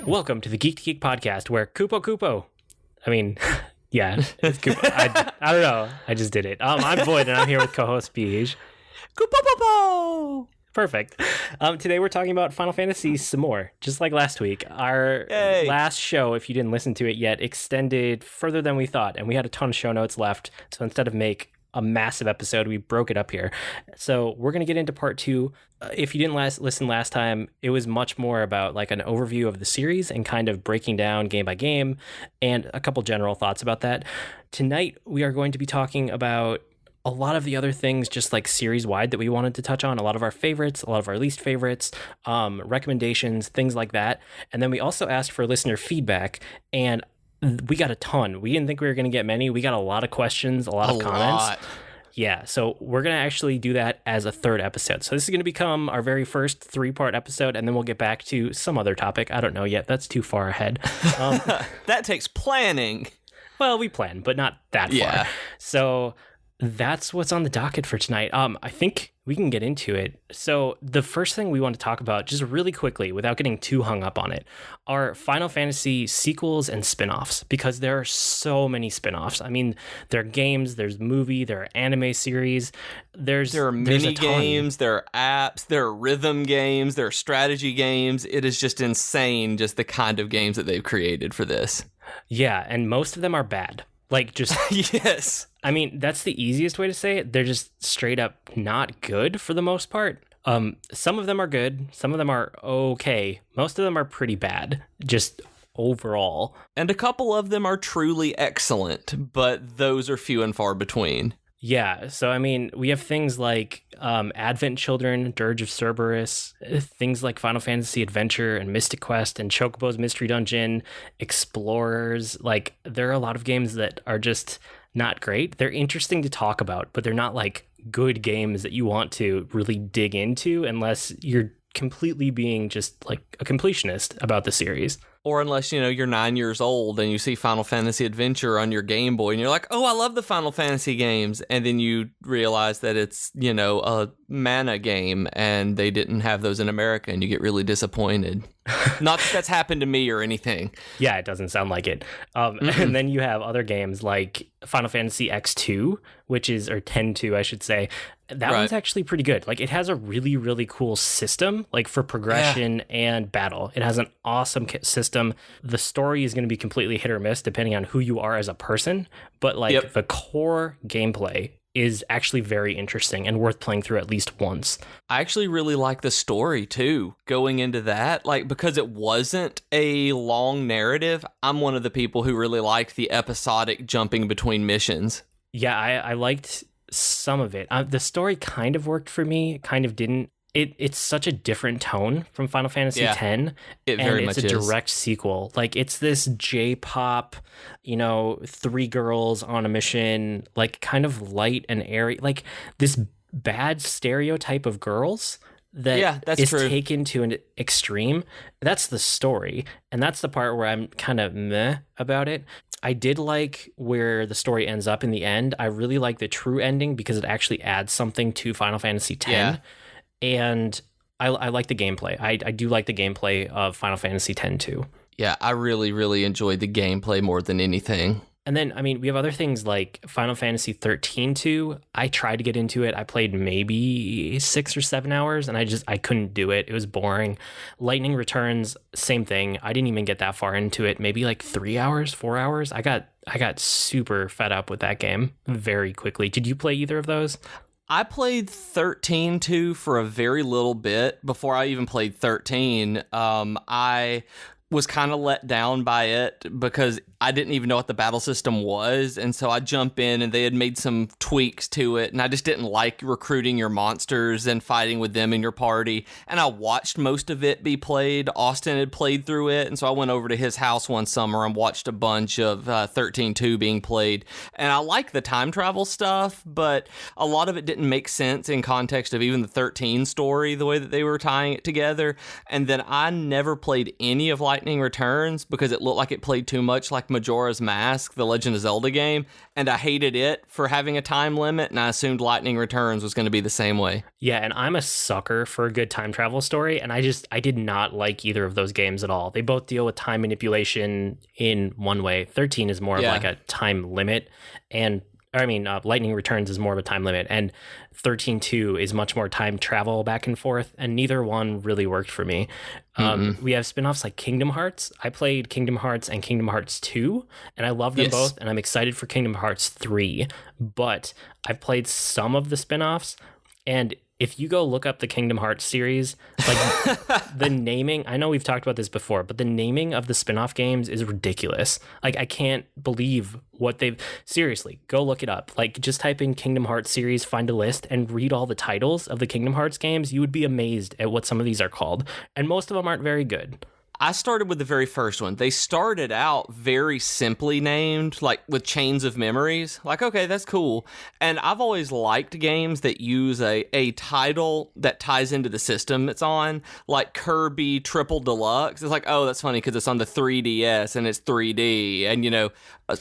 Welcome to the Geek podcast, where Kupo. I mean, yeah, it's Kupo. I don't know. I just did it. I'm Void, and I'm here with co-host Beige. Kupo. Perfect. Today we're talking about Final Fantasy some more, just like last week. Our last show, if you didn't listen to it yet, extended further than we thought, and we had a ton of show notes left. So instead of make a massive episode, we broke it up here. So we're going to get into part 2. If you didn't listen last time, it was much more about like an overview of the series and kind of breaking down game by game and a couple general thoughts about that. Tonight, we are going to be talking about a lot of the other things just like series wide that we wanted to touch on, a lot of our favorites, a lot of our least favorites, recommendations, things like that. And then we also asked for listener feedback, and we got a ton. We didn't think we were going to get many. We got a lot of questions, a lot of comments. Yeah, so we're going to actually do that as a third episode. So this is going to become our very first 3-part episode, and then we'll get back to some other topic. I don't know yet. That's too far ahead. That takes planning. Well, we plan, but not that far. So that's what's on the docket for tonight. I think we can get into it. So the first thing we want to talk about, just really quickly, without getting too hung up on it, are Final Fantasy sequels and spin-offs, because there are so many spin-offs. I mean, there are games, there's movie, there are anime series, there are mini games, there are apps, there are rhythm games, there are strategy games. It is just insane, just the kind of games that they've created for this. Yeah, and most of them are bad. Like, just yes. I mean, that's the easiest way to say it. They're just straight up not good for the most part. Some of them are good. Some of them are okay. Most of them are pretty bad, just overall. And a couple of them are truly excellent, but those are few and far between. Yeah, so I mean, we have things like Advent Children, Dirge of Cerberus, things like Final Fantasy Adventure and Mystic Quest and Chocobo's Mystery Dungeon, Explorers. Like, there are a lot of games that are just not great. They're interesting to talk about, but they're not like good games that you want to really dig into unless you're completely being just like a completionist about the series. Or unless, you're 9 years old and you see Final Fantasy Adventure on your Game Boy and you're like, oh, I love the Final Fantasy games. And then you realize that it's, a mana game and they didn't have those in America and you get really disappointed. Not that that's happened to me or anything. Yeah, it doesn't sound like it. And then you have other games like Final Fantasy X2, or 10-2, I should say. That one's actually pretty good. Like, it has a really, really cool system, like for progression and battle. It has an awesome system. The story is going to be completely hit or miss depending on who you are as a person. But like the core gameplay is actually very interesting and worth playing through at least once. I actually really like the story too, going into that, like, because it wasn't a long narrative. I'm one of the people who really liked the episodic jumping between missions. Yeah, I liked some of it. The story kind of worked for me, kind of didn't. It's such a different tone from Final Fantasy X. It very much is. It's a direct sequel. Like, it's this J-pop, 3 girls on a mission, like kind of light and airy, like this bad stereotype of girls that is true. Taken to an extreme. That's the story. And that's the part where I'm kind of meh about it. I did like where the story ends up in the end. I really like the true ending because it actually adds something to Final Fantasy X. Yeah. And I like the gameplay. I do like the gameplay of Final Fantasy X too. Yeah, I really, really enjoyed the gameplay more than anything. And then, I mean, we have other things like Final Fantasy 13 too. I tried to get into it. I played maybe 6 or 7 hours, and I couldn't do it. It was boring. Lightning Returns, same thing. I didn't even get that far into it. Maybe like 3 hours, 4 hours. I got super fed up with that game very quickly. Did you play either of those? I played 13-2 for a very little bit before I even played 13. I was kind of let down by it because I didn't even know what the battle system was, and so I jump in and they had made some tweaks to it, and I just didn't like recruiting your monsters and fighting with them in your party, and I watched most of it be played. Austin had played through it, and so I went over to his house one summer and watched a bunch of 13-2 being played, and I like the time travel stuff, but a lot of it didn't make sense in context of even the 13 story, the way that they were tying it together. And then I never played any of Lightning Returns because it looked like it played too much like Majora's Mask, the Legend of Zelda game, and I hated it for having a time limit, and I assumed Lightning Returns was going to be the same way. Yeah, and I'm a sucker for a good time travel story, and I did not like either of those games at all. They both deal with time manipulation in one way. 13 is more of like a time limit, and Lightning Returns is more of a time limit, and 13.2 is much more time travel back and forth, and neither one really worked for me. We have spin-offs like Kingdom Hearts. I played Kingdom Hearts and Kingdom Hearts 2, and I love them both, and I'm excited for Kingdom Hearts 3, but I've played some of the spin-offs, and if you go look up the Kingdom Hearts series, like the naming, I know we've talked about this before, but the naming of the spin-off games is ridiculous. Like, I can't believe what seriously, go look it up. Like, just type in Kingdom Hearts series, find a list, and read all the titles of the Kingdom Hearts games. You would be amazed at what some of these are called. And most of them aren't very good. I started with the very first one. They started out very simply named, like with Chains of Memories. Like, okay, that's cool. And I've always liked games that use a title that ties into the system it's on, like Kirby Triple Deluxe. It's like, oh, that's funny because it's on the 3DS and it's 3D. And,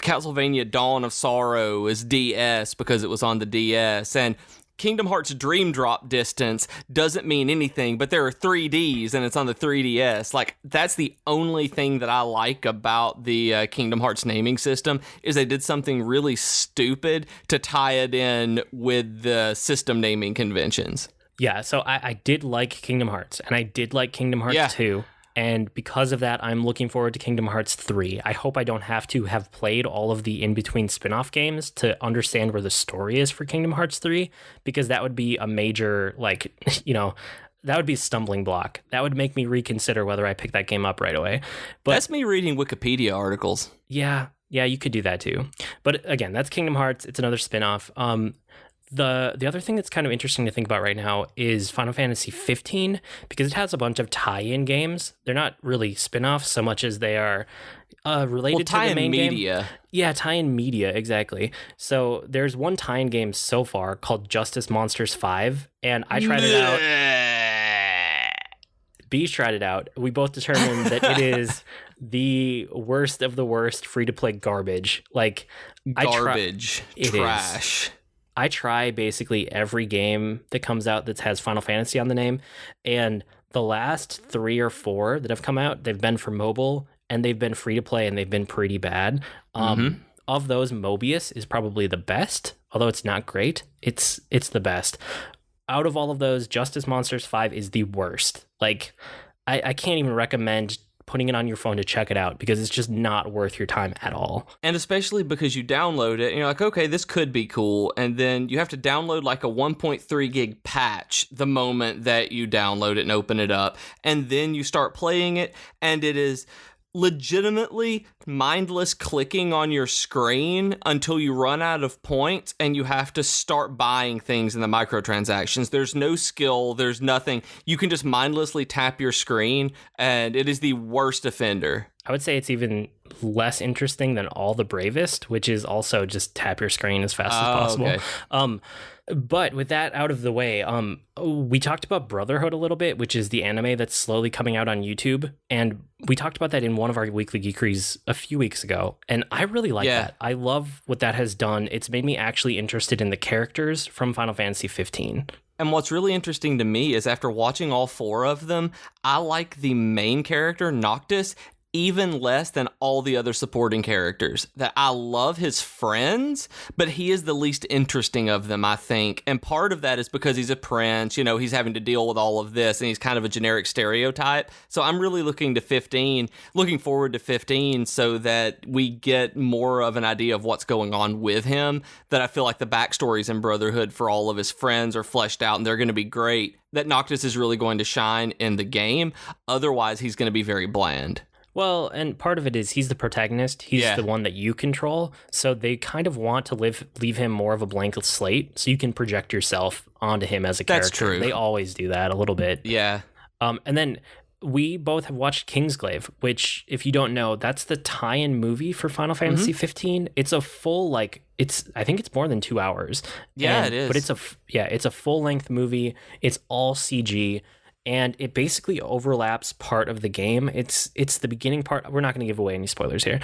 Castlevania Dawn of Sorrow is DS because it was on the DS. And Kingdom Hearts Dream Drop Distance doesn't mean anything, but there are 3Ds and it's on the 3DS. Like, that's the only thing that I like about the Kingdom Hearts naming system is they did something really stupid to tie it in with the system naming conventions. Yeah, so I did like Kingdom Hearts, and I did like Kingdom Hearts 2. And because of that, I'm looking forward to Kingdom Hearts 3. I hope I don't have to have played all of the in-between spin-off games to understand where the story is for Kingdom Hearts 3, because that would be a major, that would be a stumbling block. That would make me reconsider whether I pick that game up right away. But that's me reading Wikipedia articles. Yeah, you could do that too. But again, that's Kingdom Hearts. It's another spin-off. The other thing that's kind of interesting to think about right now is Final Fantasy 15, because it has a bunch of tie-in games. They're not really spin-offs so much as they are related to the main media. Game. Yeah, tie-in media, exactly. So there's one tie-in game so far called Justice Monsters 5, and I tried it out. Bees tried it out. We both determined that it is the worst of the worst free-to-play garbage. Like, garbage. Trash. I try basically every game that comes out that has Final Fantasy on the name, and the last 3 or 4 that have come out, they've been for mobile, and they've been free to play, and they've been pretty bad. Of those, Mobius is probably the best, although it's not great. It's the best. Out of all of those, Justice Monsters 5 is the worst. Like, I can't even recommend putting it on your phone to check it out, because it's just not worth your time at all. And especially because you download it and you're like, okay, this could be cool. And then you have to download like a 1.3 gig patch the moment that you download it and open it up. And then you start playing it, and it is legitimately mindless clicking on your screen until you run out of points and you have to start buying things in the microtransactions. There's no skill, there's nothing. You can just mindlessly tap your screen, and it is the worst offender. I would say it's even less interesting than All the Bravest, which is also just tap your screen as fast as possible. Okay. But with that out of the way, we talked about Brotherhood a little bit, which is the anime that's slowly coming out on YouTube. And we talked about that in one of our Weekly Geekeries a few weeks ago. And I really like that. I love what that has done. It's made me actually interested in the characters from Final Fantasy 15. And what's really interesting to me is after watching all 4 of them, I like the main character, Noctis, even less than all the other supporting characters. That I love his friends, but he is the least interesting of them, I think. And part of that is because he's a prince, he's having to deal with all of this, and he's kind of a generic stereotype. So I'm really looking forward to 15 so that we get more of an idea of what's going on with him, that I feel like the backstories in Brotherhood for all of his friends are fleshed out, and they're going to be great. That Noctis is really going to shine in the game. Otherwise, he's going to be very bland. Well, and part of it is he's the protagonist. He's the one that you control. So they kind of want to leave him more of a blank slate so you can project yourself onto him as a character. That's true. They always do that a little bit. Yeah. And then we both have watched Kingsglaive, which, if you don't know, that's the tie-in movie for Final Fantasy 15. It's a full, I think it's more than 2 hours. Yeah, it is. But it's a full-length movie. It's all CG. and it basically overlaps part of the game. It's the beginning part. We're not going to give away any spoilers here.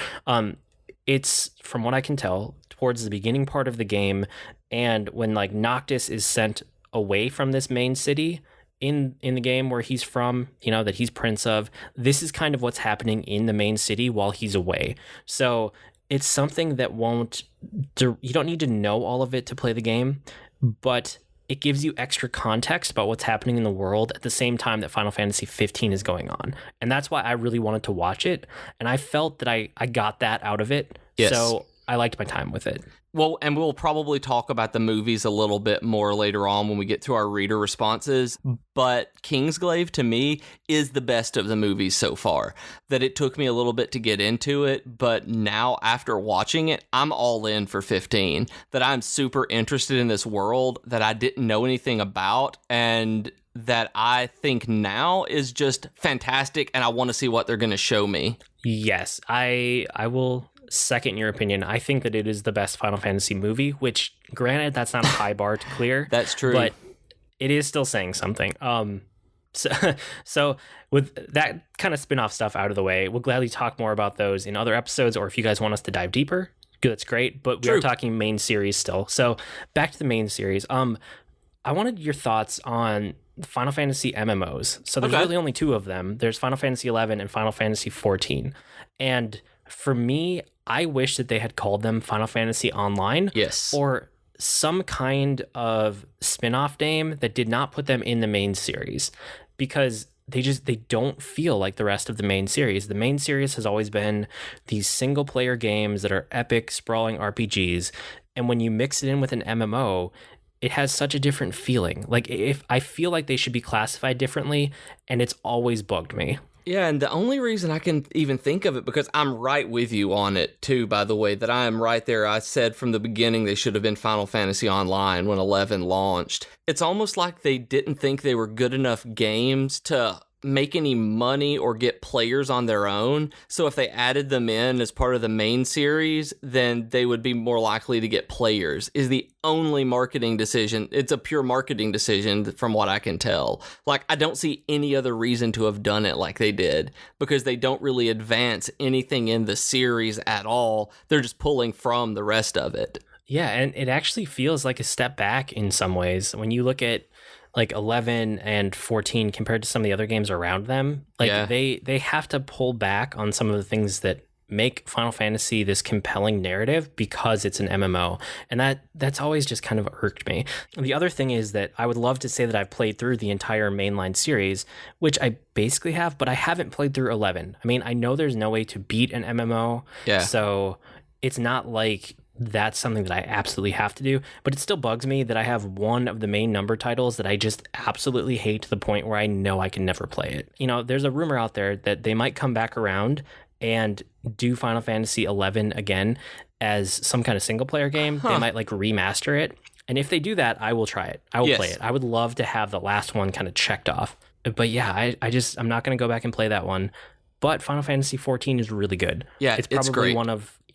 It's, from what I can tell, towards the beginning part of the game, and when like Noctis is sent away from this main city in the game where he's from, that he's prince of, this is kind of what's happening in the main city while he's away. So it's something that you don't need to know all of it to play the game, but it gives you extra context about what's happening in the world at the same time that Final Fantasy 15 is going on. And that's why I really wanted to watch it. And I felt that I got that out of it. Yes. So I liked my time with it. Well, and we'll probably talk about the movies a little bit more later on when we get to our reader responses. But Kingsglaive, to me, is the best of the movies so far. That it took me a little bit to get into it, but now after watching it, I'm all in for 15. That I'm super interested in this world that I didn't know anything about, and that I think now is just fantastic, and I want to see what they're going to show me. Yes, I will second your opinion. I think that it is the best Final Fantasy movie, which, granted, that's not a high bar to clear. That's true. But it is still saying something. So with that kind of spin-off stuff out of the way, we'll gladly talk more about those in other episodes, or if you guys want us to dive deeper, that's great. But we are talking main series still. So back to the main series. I wanted your thoughts on Final Fantasy MMOs. So there's really only two of them. There's Final Fantasy 11 and Final Fantasy 14. And for me, I wish that they had called them Final Fantasy Online. Yes. Or some kind of spin-off name that did not put them in the main series, because they don't feel like the rest of the main series. The main series has always been these single-player games that are epic, sprawling RPGs. And when you mix it in with an MMO, it has such a different feeling. Like, if I feel like they should be classified differently, and it's always bugged me. Yeah, and the only reason I can even think of it, because I'm right with you on it too, by the way, that I am right there. I said from the beginning they should have been Final Fantasy Online when 11 launched. It's almost like they didn't think they were good enough games to make any money or get players on their own. So if they added them in as part of the main series, then they would be more likely to get players, is the only marketing decision. It's a pure marketing decision from what I can tell. Like, I don't see any other reason to have done it like they did, because they don't really advance anything in the series at all. They're just pulling from the rest of it. Yeah, and it actually feels like a step back in some ways. When you look at like 11 and 14 compared to some of the other games around them, like they have to pull back on some of the things that make Final Fantasy this compelling narrative because it's an MMO. And that's always just kind of irked me. The other thing is that I would love to say that I've played through the entire mainline series, which I basically have, but I haven't played through 11. I mean, I know there's no way to beat an MMO. Yeah. So it's not like that's something that I absolutely have to do, but it still bugs me that I have one of the main number titles that I just absolutely hate to the point where I know I can never play it. There's a rumor out there that they might come back around and do Final Fantasy 11 again as some kind of single player game. They might like remaster it. And if they do that, I will try it. I will play it. I would love to have the last one kind of checked off. But yeah, I'm not going to go back and play that one. But Final Fantasy 14 is really good. Yeah, it's probably great.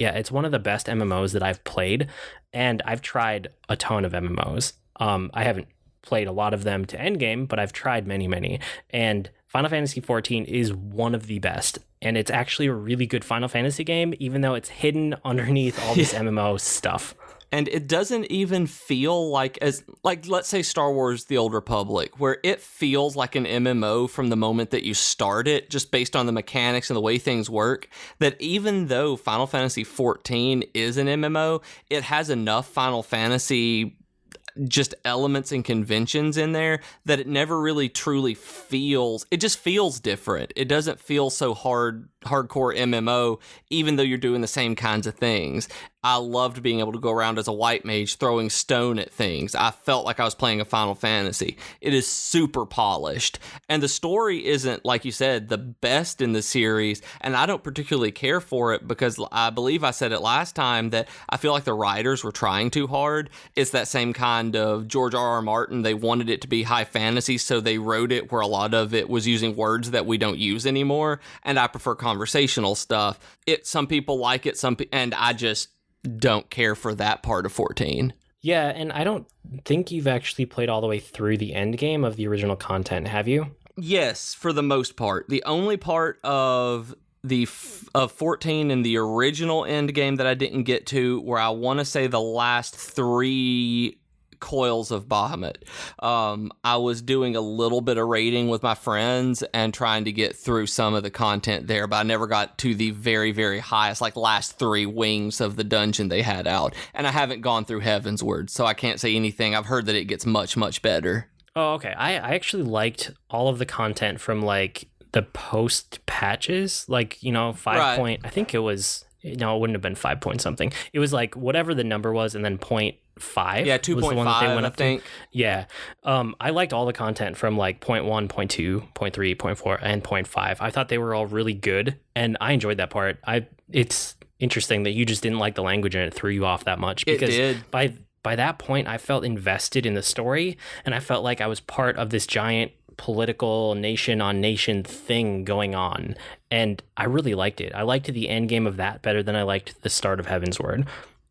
It's one of the best MMOs that I've played, and I've tried a ton of MMOs. I haven't played a lot of them to endgame, but I've tried many, and Final Fantasy 14 is one of the best, and it's actually a really good Final Fantasy game, even though it's hidden underneath all this MMO stuff. And it doesn't even feel like let's say Star Wars The Old Republic, where it feels like an MMO from the moment that you start it, just based on the mechanics and the way things work, that even though Final Fantasy 14 is an MMO, it has enough Final Fantasy just elements and conventions in there that it never really truly feels, it just feels different. It doesn't feel so hardcore MMO, even though you're doing the same kinds of things. I loved being able to go around as a white mage throwing stone at things. I felt like I was playing a Final Fantasy. It is super polished. And the story isn't, like you said, the best in the series. And I don't particularly care for it because I believe I said it last time that I feel like the writers were trying too hard. It's that same kind of George R.R. Martin. They wanted it to be high fantasy, so they wrote it where a lot of it was using words that we don't use anymore. And I prefer conversational stuff. Some people like it, and I just don't care for that part of 14. Yeah, and I don't think you've actually played all the way through the end game of the original content, have you? Yes, for the most part. The only part of of 14 in the original end game that I didn't get to, where I want to say the last 3 coils of Bahamut. I was doing a little bit of raiding with my friends and trying to get through some of the content there, but I never got to the very, very highest, like last 3 wings of the dungeon they had out. And I haven't gone through Heavensward, so I can't say anything. I've heard that it gets much, much better. Oh, okay. I actually liked all of the content from like the post patches, like, you know, 5 Right. point, I think it was, no, it wouldn't have been 5 point something. It was like whatever the number was, and then 0.5. Yeah, was the one 2.5, that they went I up think. to. Yeah. I liked all the content from like 0.1, 0.2, 0.3, 0.4, and 0.5. I thought they were all really good, and I enjoyed that part. It's interesting that you just didn't like the language and it threw you off that much, because It did. by that point, I felt invested in the story, and I felt like I was part of this giant political nation on nation thing going on, and I really liked it. I liked the end game of that better than I liked the start of Heavensward.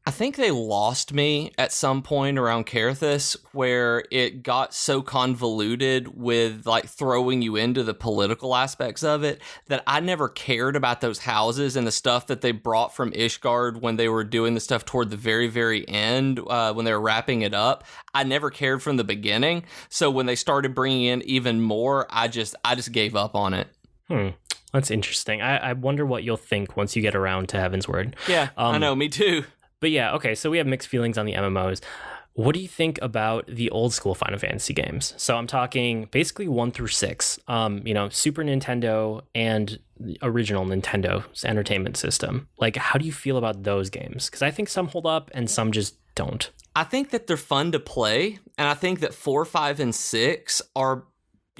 I think they lost me at some point around Carathis, where it got so convoluted with like throwing you into the political aspects of it that I never cared about those houses and the stuff that they brought from Ishgard when they were doing the stuff toward the very, very end, when they were wrapping it up. I never cared from the beginning. So when they started bringing in even more, I just gave up on it. That's interesting. I wonder what you'll think once you get around to Heavensward. Yeah, I know, me too. But yeah, okay, so we have mixed feelings on the MMOs. What do you think about the old school Final Fantasy games? So I'm talking basically 1 through 6, you know, Super Nintendo and the original Nintendo's entertainment system. Like, how do you feel about those games? Because I think some hold up and some just don't. I think that they're fun to play, and I think that 4, 5, and 6 are...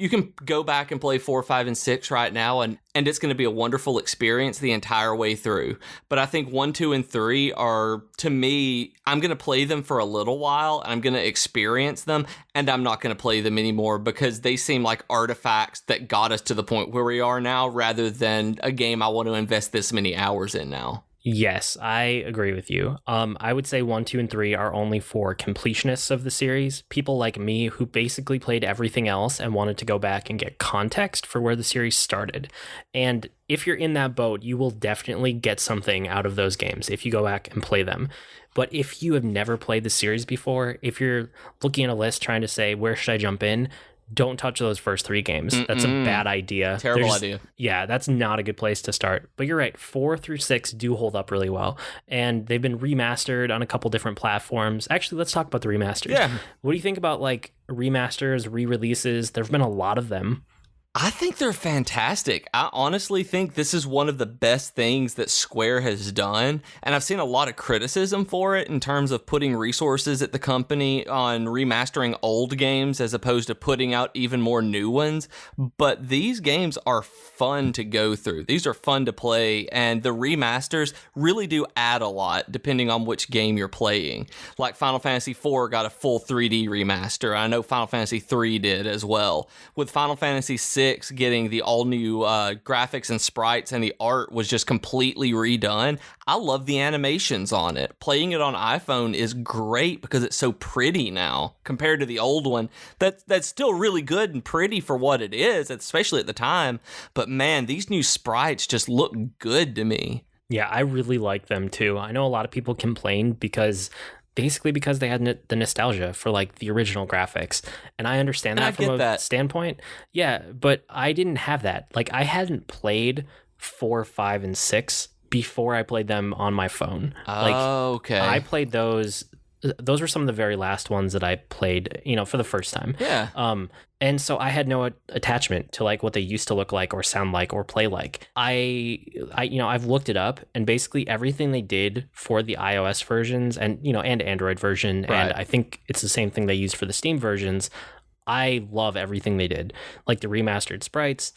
You can go back and play 4, 5, and 6 right now, and it's going to be a wonderful experience the entire way through. But I think 1, 2, and 3 are, to me, I'm going to play them for a little while, and I'm going to experience them, and I'm not going to play them anymore because they seem like artifacts that got us to the point where we are now, rather than a game I want to invest this many hours in now. Yes, I agree with you. I would say 1, 2, and 3 are only for completionists of the series. People like me who basically played everything else and wanted to go back and get context for where the series started. And if you're in that boat, you will definitely get something out of those games if you go back and play them. But if you have never played the series before, if you're looking at a list trying to say, where should I jump in? Don't touch those first 3 games. That's a bad idea. Terrible idea. Yeah, that's not a good place to start. But you're right, 4 through 6 do hold up really well. And they've been remastered on a couple different platforms. Actually, let's talk about the remasters. Yeah. What do you think about like remasters, re-releases? There have been a lot of them. I think they're fantastic. I honestly think this is one of the best things that Square has done, and I've seen a lot of criticism for it in terms of putting resources at the company on remastering old games as opposed to putting out even more new ones, but these games are fun to go through. These are fun to play, and the remasters really do add a lot depending on which game you're playing. Like Final Fantasy IV got a full 3D remaster. I know Final Fantasy III did as well. With Final Fantasy VI getting the all-new graphics and sprites, and the art was just completely redone. I love the animations on it. Playing it on iPhone is great because it's so pretty now compared to the old one. That's still really good and pretty for what it is, especially at the time. But man, these new sprites just look good to me. Yeah, I really like them too. I know a lot of people complain because they had the nostalgia for like the original graphics, and I understand that from a standpoint. Yeah, but I didn't have that. Like, I hadn't played 4, 5, and 6 before I played them on my phone. Okay. I played those. Those were some of the very last ones that I played, you know, for the first time. Yeah. And so I had no attachment to like what they used to look like or sound like or play like. I've looked it up, and basically everything they did for the iOS versions and Android version, right. And I think it's the same thing they used for the Steam versions. I love everything they did, like the remastered sprites,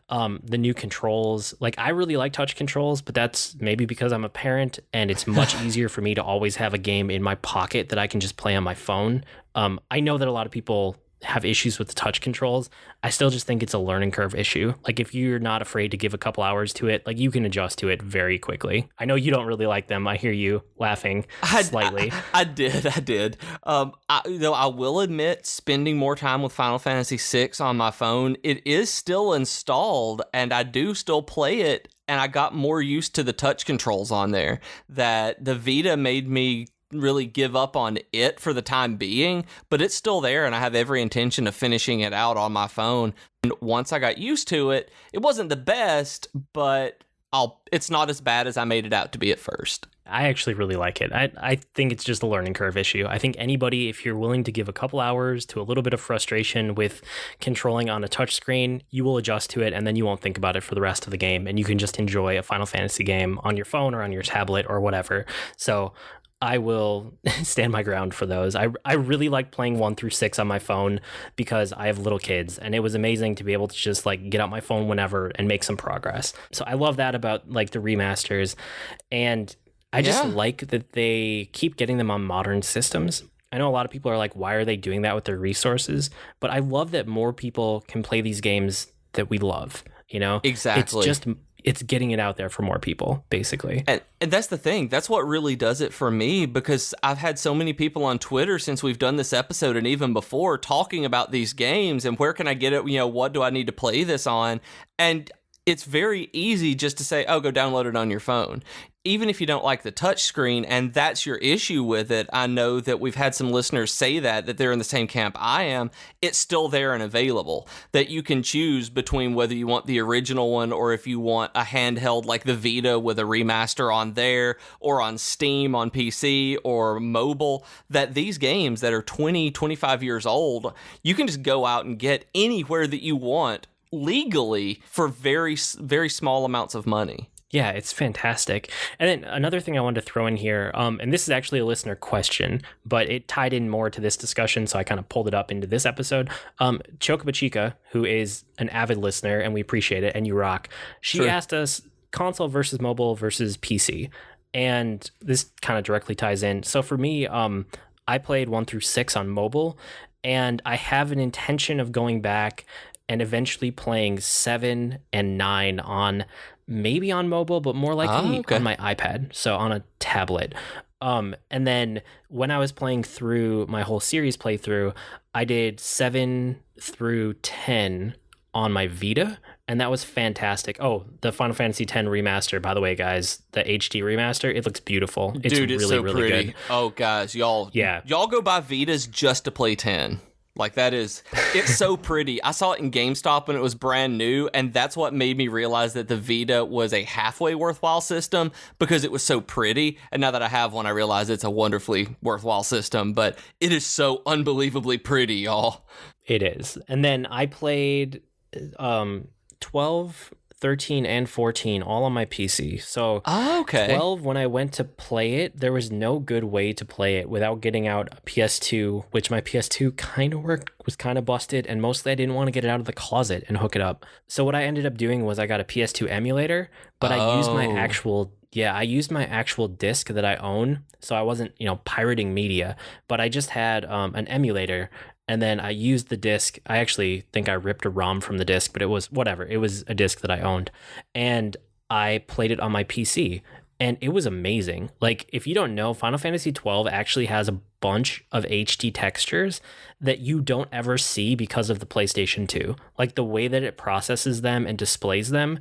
the new controls. Like, I really like touch controls, but that's maybe because I'm a parent and it's much easier for me to always have a game in my pocket that I can just play on my phone. I know that a lot of people have issues with the touch controls, I still just think it's a learning curve issue. Like if you're not afraid to give a couple hours to it, like you can adjust to it very quickly. I know you don't really like them. I hear you laughing slightly. I did. Though I will admit, spending more time with Final Fantasy VI on my phone, it is still installed, and I do still play it. And I got more used to the touch controls on there. That the Vita made me really give up on it for the time being, but it's still there, and I have every intention of finishing it out on my phone. And once I got used to it, it wasn't the best, but it's not as bad as I made it out to be at first. I actually really like it. I think it's just a learning curve issue. I think anybody, if you're willing to give a couple hours to a little bit of frustration with controlling on a touchscreen, you will adjust to it, and then you won't think about it for the rest of the game, and you can just enjoy a Final Fantasy game on your phone or on your tablet or whatever. So I will stand my ground for those. I really like playing 1 through 6 on my phone because I have little kids, and it was amazing to be able to just like get out my phone whenever and make some progress. So I love that about like the remasters, and I just like that they keep getting them on modern systems. I know a lot of people are like, why are they doing that with their resources? But I love that more people can play these games that we love, you know? Exactly. It's getting it out there for more people, basically. And that's the thing. That's what really does it for me, because I've had so many people on Twitter since we've done this episode and even before talking about these games and where can I get it? You know, what do I need to play this on? And it's very easy just to say, oh, go download it on your phone. Even if you don't like the touch screen and that's your issue with it, I know that we've had some listeners say that they're in the same camp I am. It's still there and available, that you can choose between whether you want the original one or if you want a handheld like the Vita with a remaster on there, or on Steam on PC or mobile, that these games that are 20, 25 years old, you can just go out and get anywhere that you want legally for very, very small amounts of money. Yeah, it's fantastic. And then another thing I wanted to throw in here, and this is actually a listener question, but it tied in more to this discussion, so I kind of pulled it up into this episode. Chocoba Chica, who is an avid listener, and we appreciate it, and you rock, she asked us console versus mobile versus PC. And this kind of directly ties in. So for me, I played 1 through 6 on mobile, and I have an intention of going back and eventually playing 7 and 9 on maybe on mobile, but more likely on my iPad, so on a tablet. And then when I was playing through my whole series playthrough, I did 7 through 10 on my Vita, and that was fantastic. Oh, the Final Fantasy X remaster, by the way, guys, the HD remaster, it looks beautiful. It's really, so really pretty. Good. Oh, guys, y'all go buy Vitas just to play 10. Like, it's so pretty. I saw it in GameStop when it was brand new, and that's what made me realize that the Vita was a halfway worthwhile system, because it was so pretty. And now that I have one, I realize it's a wonderfully worthwhile system, but it is so unbelievably pretty, y'all. It is. And then I played 12, 13, and 14 all on my PC. So 12, when I went to play it, there was no good way to play it without getting out a PS2, which my PS2 kind of worked, was kind of busted, and mostly I didn't want to get it out of the closet and hook it up. So what I ended up doing was I got a PS2 emulator, but I used my actual disc that I own. So I wasn't, pirating media, but I just had an emulator. And then I used the disc. I actually think I ripped a ROM from the disc, but it was whatever. It was a disc that I owned. And I played it on my PC. And it was amazing. Like, if you don't know, Final Fantasy XII actually has a bunch of HD textures that you don't ever see because of the PlayStation 2. Like, the way that it processes them and displays them,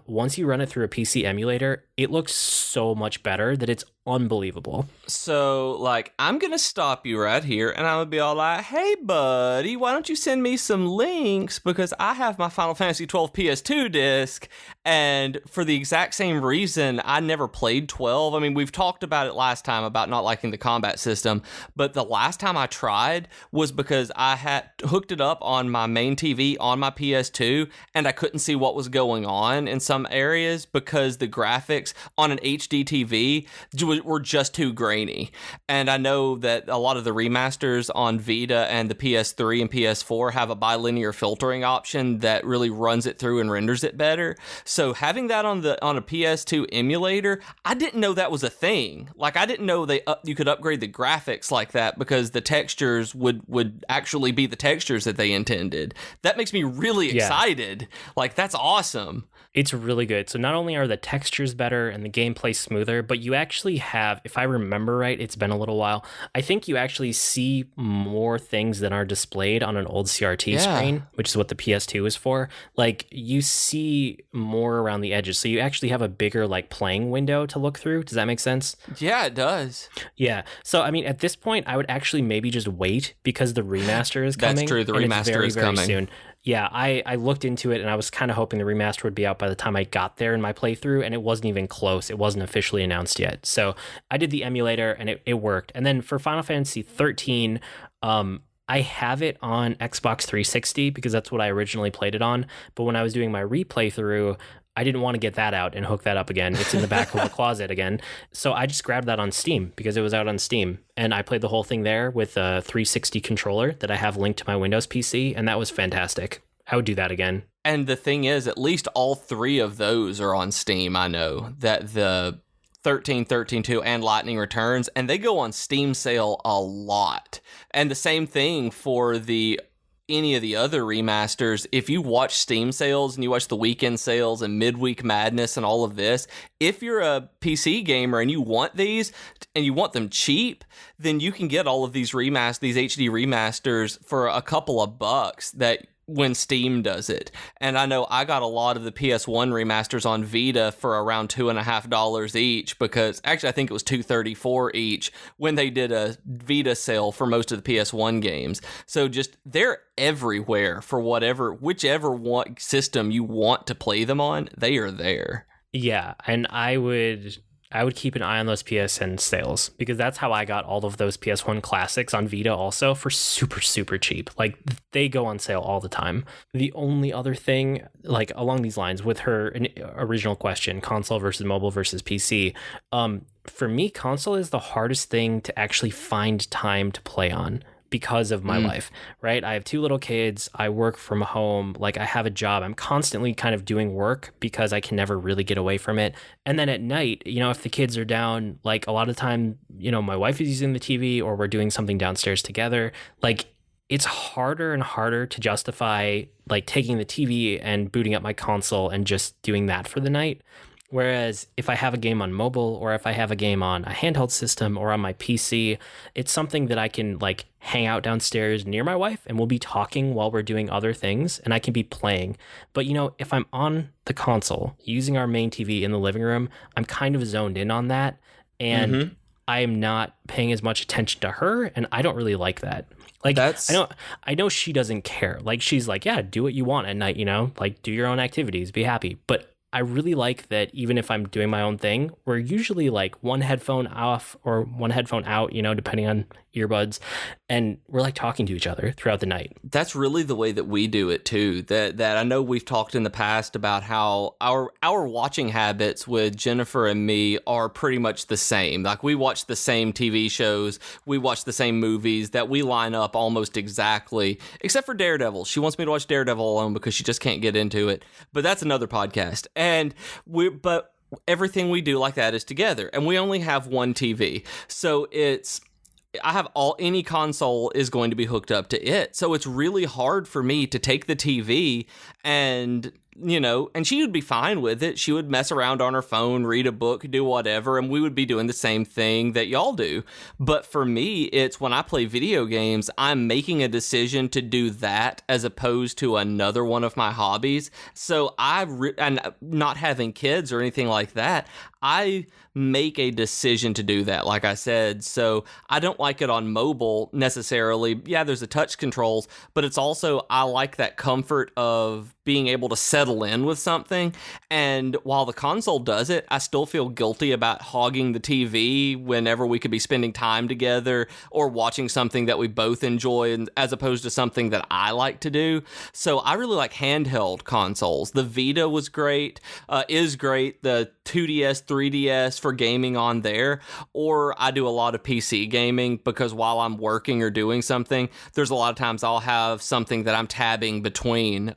once you run it through a PC emulator, it looks so much better that it's unbelievable. So, I'm going to stop you right here, and I'm going to be all like, hey, buddy, why don't you send me some links? Because I have my Final Fantasy XII PS2 disc, and for the exact same reason, I never played 12. I mean, we've talked about it last time about not liking the combat system, but the last time I tried was because I had hooked it up on my main TV on my PS2, and I couldn't see what was going on in some areas because the graphics on an HD TV were just too grainy. And I know that a lot of the remasters on Vita and the PS3 and PS4 have a bilinear filtering option that really runs it through and renders it better. So having that on a PS2 emulator, I didn't know that was a thing. Like, I didn't know you could upgrade the graphics like that, because the textures would actually be the textures that they intended. That makes me really excited. Like, that's awesome. It's really good. So not only are the textures better and the gameplay smoother, but you actually have, if I remember right, it's been a little while, I think you actually see more things than are displayed on an old CRT screen, which is what the PS2 is for. Like, you see more around the edges. So you actually have a bigger, like, playing window to look through. Does that make sense? Yeah, it does. Yeah. So, I mean, at this point, I would actually maybe just wait, because the remaster is coming. That's true. The remaster is coming. Very soon. Yeah, I looked into it, and I was kind of hoping the remaster would be out by the time I got there in my playthrough, and it wasn't even close. It wasn't officially announced yet. So I did the emulator, and it worked. And then for Final Fantasy 13, I have it on Xbox 360 because that's what I originally played it on. But when I was doing my replay through, I didn't want to get that out and hook that up again. It's in the back of my closet again. So I just grabbed that on Steam because it was out on Steam. And I played the whole thing there with a 360 controller that I have linked to my Windows PC. And that was fantastic. I would do that again. And the thing is, at least all three of those are on Steam. I know that the 13, 13.2, and Lightning Returns, and they go on Steam sale a lot. And the same thing for any of the other remasters. If you watch Steam sales and you watch the weekend sales and midweek madness and all of this, if you're a PC gamer and you want these and you want them cheap, then you can get all of these these HD remasters for a couple of bucks that when Steam does it. And I know I got a lot of the PS1 remasters on Vita for around $2.50 each, because actually I think it was $2.34 each when they did a Vita sale for most of the PS1 games. So just, they're everywhere for whichever system you want to play them on, they are there. Yeah, and I would keep an eye on those PSN sales, because that's how I got all of those PS1 classics on Vita also for super, super cheap. Like, they go on sale all the time. The only other thing, like, along these lines with her original question, console versus mobile versus PC, for me, console is the hardest thing to actually find time to play on, because of my life, right? I have 2 little kids. I work from home. Like, I have a job. I'm constantly kind of doing work because I can never really get away from it. And then at night, if the kids are down, like, a lot of time, my wife is using the TV or we're doing something downstairs together. Like, it's harder and harder to justify, like, taking the TV and booting up my console and just doing that for the night. Whereas if I have a game on mobile, or if I have a game on a handheld system or on my PC, it's something that I can, like, hang out downstairs near my wife and we'll be talking while we're doing other things and I can be playing. But, if I'm on the console using our main TV in the living room, I'm kind of zoned in on that, and I am not paying as much attention to her, and I don't really like that. Like, I know she doesn't care. Like, she's like, yeah, do what you want at night, like, do your own activities, be happy. But I really like that even if I'm doing my own thing, we're usually like one headphone off or one headphone out, depending on earbuds, and we're like talking to each other throughout the night. That's really the way that we do it too. That I know we've talked in the past about how our watching habits with Jennifer and me are pretty much the same. Like, we watch the same TV shows, we watch the same movies, that we line up almost exactly, except for Daredevil. She wants me to watch Daredevil alone because she just can't get into it. But that's another podcast. But everything we do like that is together, and we only have one TV. So any console is going to be hooked up to it. So it's really hard for me to take the TV and she would be fine with it. She would mess around on her phone, read a book, do whatever, and we would be doing the same thing that y'all do. But for me, it's when I play video games, I'm making a decision to do that as opposed to another one of my hobbies. So and not having kids or anything like that, I make a decision to do that, like I said. So I don't like it on mobile necessarily. Yeah, there's the touch controls, but it's also, I like that comfort of being able to settle in with something. And while the console does it, I still feel guilty about hogging the TV whenever we could be spending time together or watching something that we both enjoy, as opposed to something that I like to do. So I really like handheld consoles. The Vita was great, is great. The 2DS, 3DS for gaming on there, or I do a lot of PC gaming because while I'm working or doing something, there's a lot of times I'll have something that I'm tabbing between.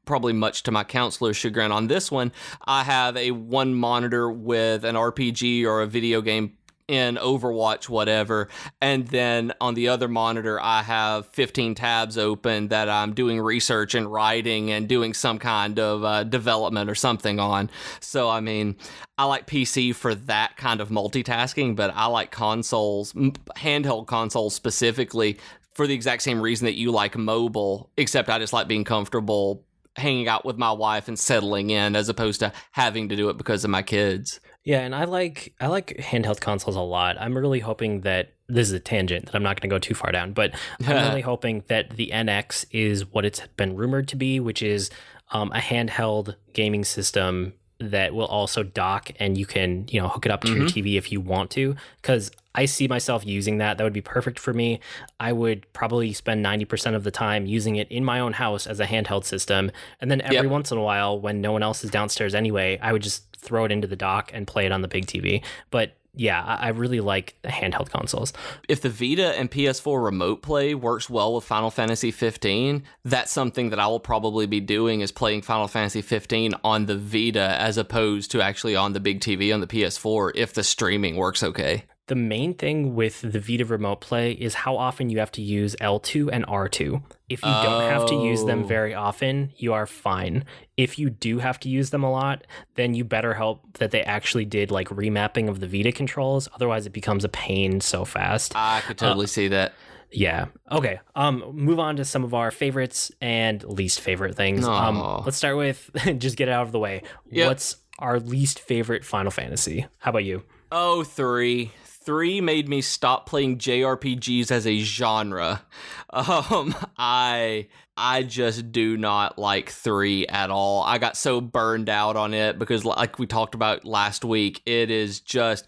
Probably much to my counselor's chagrin. On this one, I have a one monitor with an RPG or a video game in Overwatch, whatever, and then on the other monitor I have 15 tabs open that I'm doing research and writing and doing some kind of development or something on. So I mean, I like PC for that kind of multitasking, but I like consoles, handheld consoles specifically, for the exact same reason that you like mobile, except I just like being comfortable hanging out with my wife and settling in as opposed to having to do it because of my kids. Yeah, and I like handheld consoles a lot. I'm really hoping that this is a tangent that I'm not going to go too far down, but I'm really hoping that the NX is what it's been rumored to be, which is a handheld gaming system that will also dock, and you can, hook it up to your TV if you want to, because I see myself using that. That would be perfect for me. I would probably spend 90% of the time using it in my own house as a handheld system. And then every once in a while, when no one else is downstairs anyway, I would just throw it into the dock and play it on the big TV. But yeah, I really like the handheld consoles. If the Vita and PS4 remote play works well with Final Fantasy 15, that's something that I will probably be doing, is playing Final Fantasy 15 on the Vita as opposed to actually on the big TV on the PS4 if the streaming works okay. The main thing with the Vita Remote Play is how often you have to use L2 and R2. If you don't have to use them very often, you are fine. If you do have to use them a lot, then you better hope that they actually did like remapping of the Vita controls. Otherwise, it becomes a pain so fast. I could totally see that. Yeah. Okay. Move on to some of our favorites and least favorite things. Let's start with just get it out of the way. Yep. What's our least favorite Final Fantasy? How about you? 3. 3 made me stop playing JRPGs as a genre. I just do not like 3 at all. I got so burned out on it because, like we talked about last week, it's just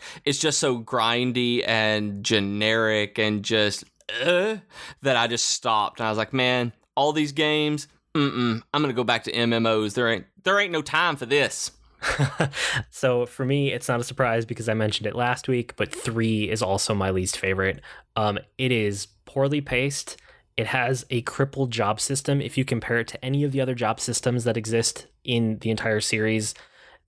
so grindy and generic and just that I just stopped. And I was like, man, all these games, I'm gonna go back to MMOs. There ain't no time for this. So for me, it's not a surprise because I mentioned it last week, but 3 is also my least favorite. It is poorly paced. It has a crippled job system if you compare it to any of the other job systems that exist in the entire series.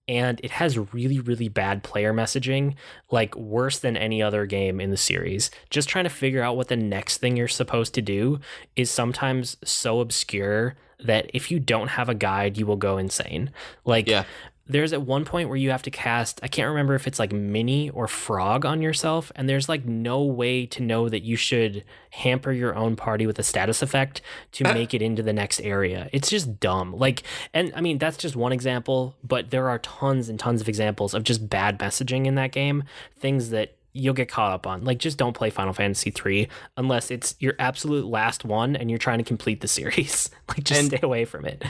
And it has really, really bad player messaging, like worse than any other game in the series. Just trying to figure out what the next thing you're supposed to do is sometimes so obscure that if you don't have a guide, you will go insane. There's at one point where you have to cast, I can't remember if it's like Mini or Frog on yourself, and there's like no way to know that you should hamper your own party with a status effect to make it into the next area. It's just dumb. And I mean, that's just one example, but there are tons and tons of examples of just bad messaging in that game, things that you'll get caught up on. Just don't play Final Fantasy 3 unless it's your absolute last one and you're trying to complete the series. Stay away from it.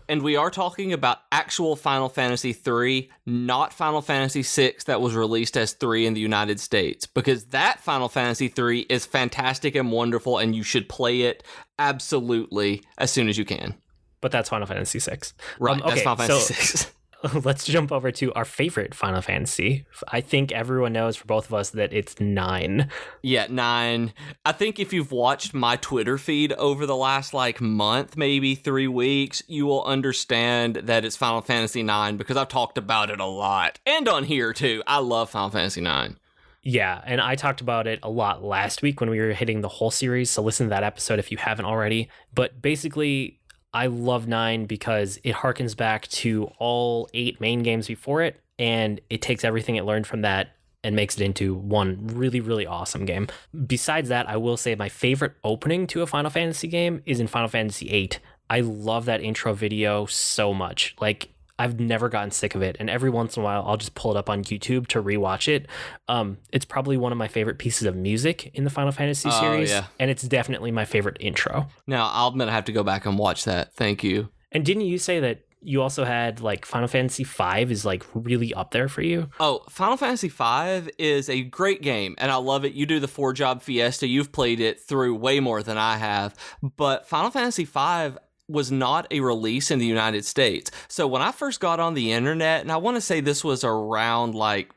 And we are talking about actual Final Fantasy 3, not Final Fantasy 6 that was released as 3 in the United States. Because that Final Fantasy 3 is fantastic and wonderful, and you should play it absolutely as soon as you can. But that's Final Fantasy 6. Right, that's Final Fantasy 6. Let's jump over to our favorite Final Fantasy. I think everyone knows for both of us that it's 9. Yeah, 9. I think if you've watched my Twitter feed over the last month, maybe 3 weeks, you will understand that it's Final Fantasy 9 because I've talked about it a lot. And on here too. I love Final Fantasy 9. Yeah, and I talked about it a lot last week when we were hitting the whole series, so listen to that episode if you haven't already. But basically, I love 9 because it harkens back to all 8 main games before it, and it takes everything it learned from that and makes it into one really, really awesome game. Besides that, I will say my favorite opening to a Final Fantasy game is in Final Fantasy VIII. I love that intro video so much. I've never gotten sick of it, and every once in a while I'll just pull it up on YouTube to rewatch it. It's probably one of my favorite pieces of music in the Final Fantasy series, and it's definitely my favorite intro. Now, I'm going to have to go back and watch that. Thank you. And didn't you say that you also had Final Fantasy V is really up there for you? Oh, Final Fantasy V is a great game, and I love it. You do the 4-job Fiesta. You've played it through way more than I have, but Final Fantasy V, was not a release in the United States. So when I first got on the internet, and I want to say this was around like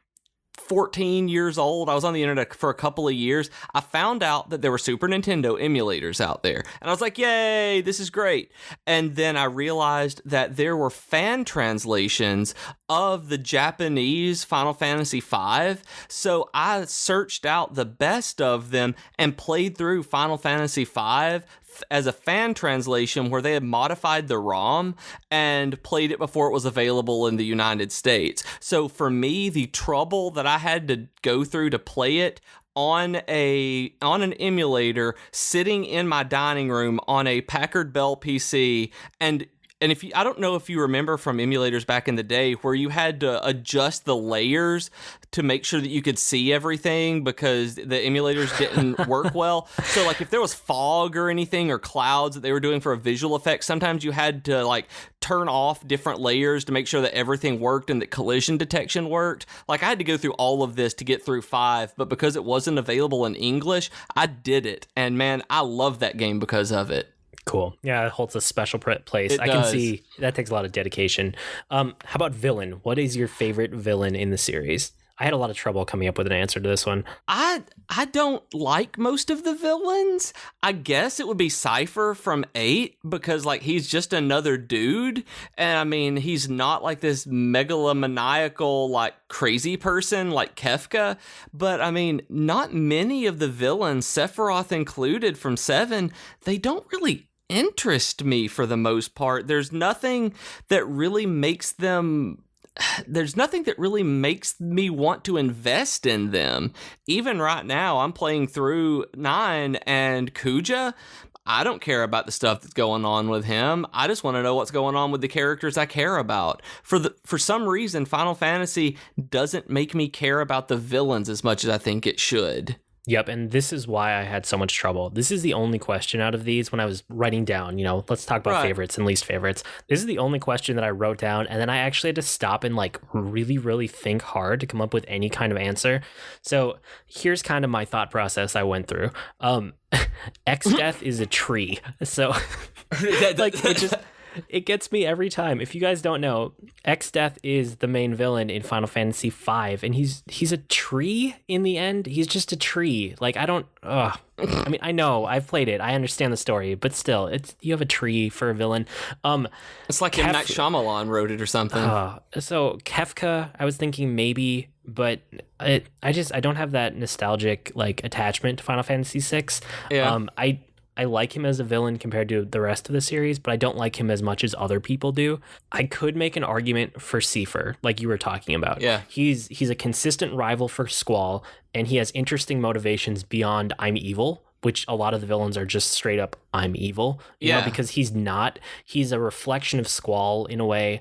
14 years old, I was on the internet for a couple of years, I found out that there were Super Nintendo emulators out there. And I was like, yay, this is great. And then I realized that there were fan translations of the Japanese Final Fantasy V. So I searched out the best of them and played through Final Fantasy V as a fan translation where they had modified the ROM and played it before it was available in the United States. So for me, the trouble that I had to go through to play it on an emulator sitting in my dining room on a Packard Bell PC, and if you, I don't know if you remember from emulators back in the day where you had to adjust the layers to make sure that you could see everything because the emulators didn't work well. So like if there was fog or anything or clouds that they were doing for a visual effect, sometimes you had to like turn off different layers to make sure that everything worked and that collision detection worked. Like I had to go through all of this to get through 5, but because it wasn't available in English, I did it. And man, I love that game because of it. Cool. Yeah, it holds a special place. It I does. can see that takes a lot of dedication. How about villain? What is your favorite villain in the series? I had a lot of trouble coming up with an answer to this one. I don't like most of the villains. I guess it would be Cypher from 8 because like he's just another dude. And I mean, he's not like this megalomaniacal like crazy person like Kefka. But I mean, not many of the villains, Sephiroth included from 7, they don't really interest me for the most part. There's nothing that really makes me want to invest in them. Even right now, I'm playing through 9 and Kuja. I don't care about the stuff that's going on with him. I just want to know what's going on with the characters I care about. For some reason, Final Fantasy doesn't make me care about the villains as much as I think it should. Yep, and this is why I had so much trouble. This is the only question out of these when I was writing down, let's talk about favorites and least favorites. This is the only question that I wrote down, and then I actually had to stop and like really, really think hard to come up with any kind of answer. So here's kind of my thought process I went through. X-Death is a tree. So like it gets me every time. If you guys don't know, X-Death is the main villain in Final Fantasy V, and he's a tree in the end. He's just a tree. Like, I mean, I know, I've played it. I understand the story, but still, you have a tree for a villain. It's like M. Night Shyamalan wrote it or something. So Kefka, I was thinking maybe, but I don't have that nostalgic like attachment to Final Fantasy VI. Yeah. I like him as a villain compared to the rest of the series, but I don't like him as much as other people do. I could make an argument for Seifer, like you were talking about. Yeah. He's a consistent rival for Squall, and he has interesting motivations beyond I'm evil, which a lot of the villains are just straight up I'm evil. You know, because he's a reflection of Squall in a way,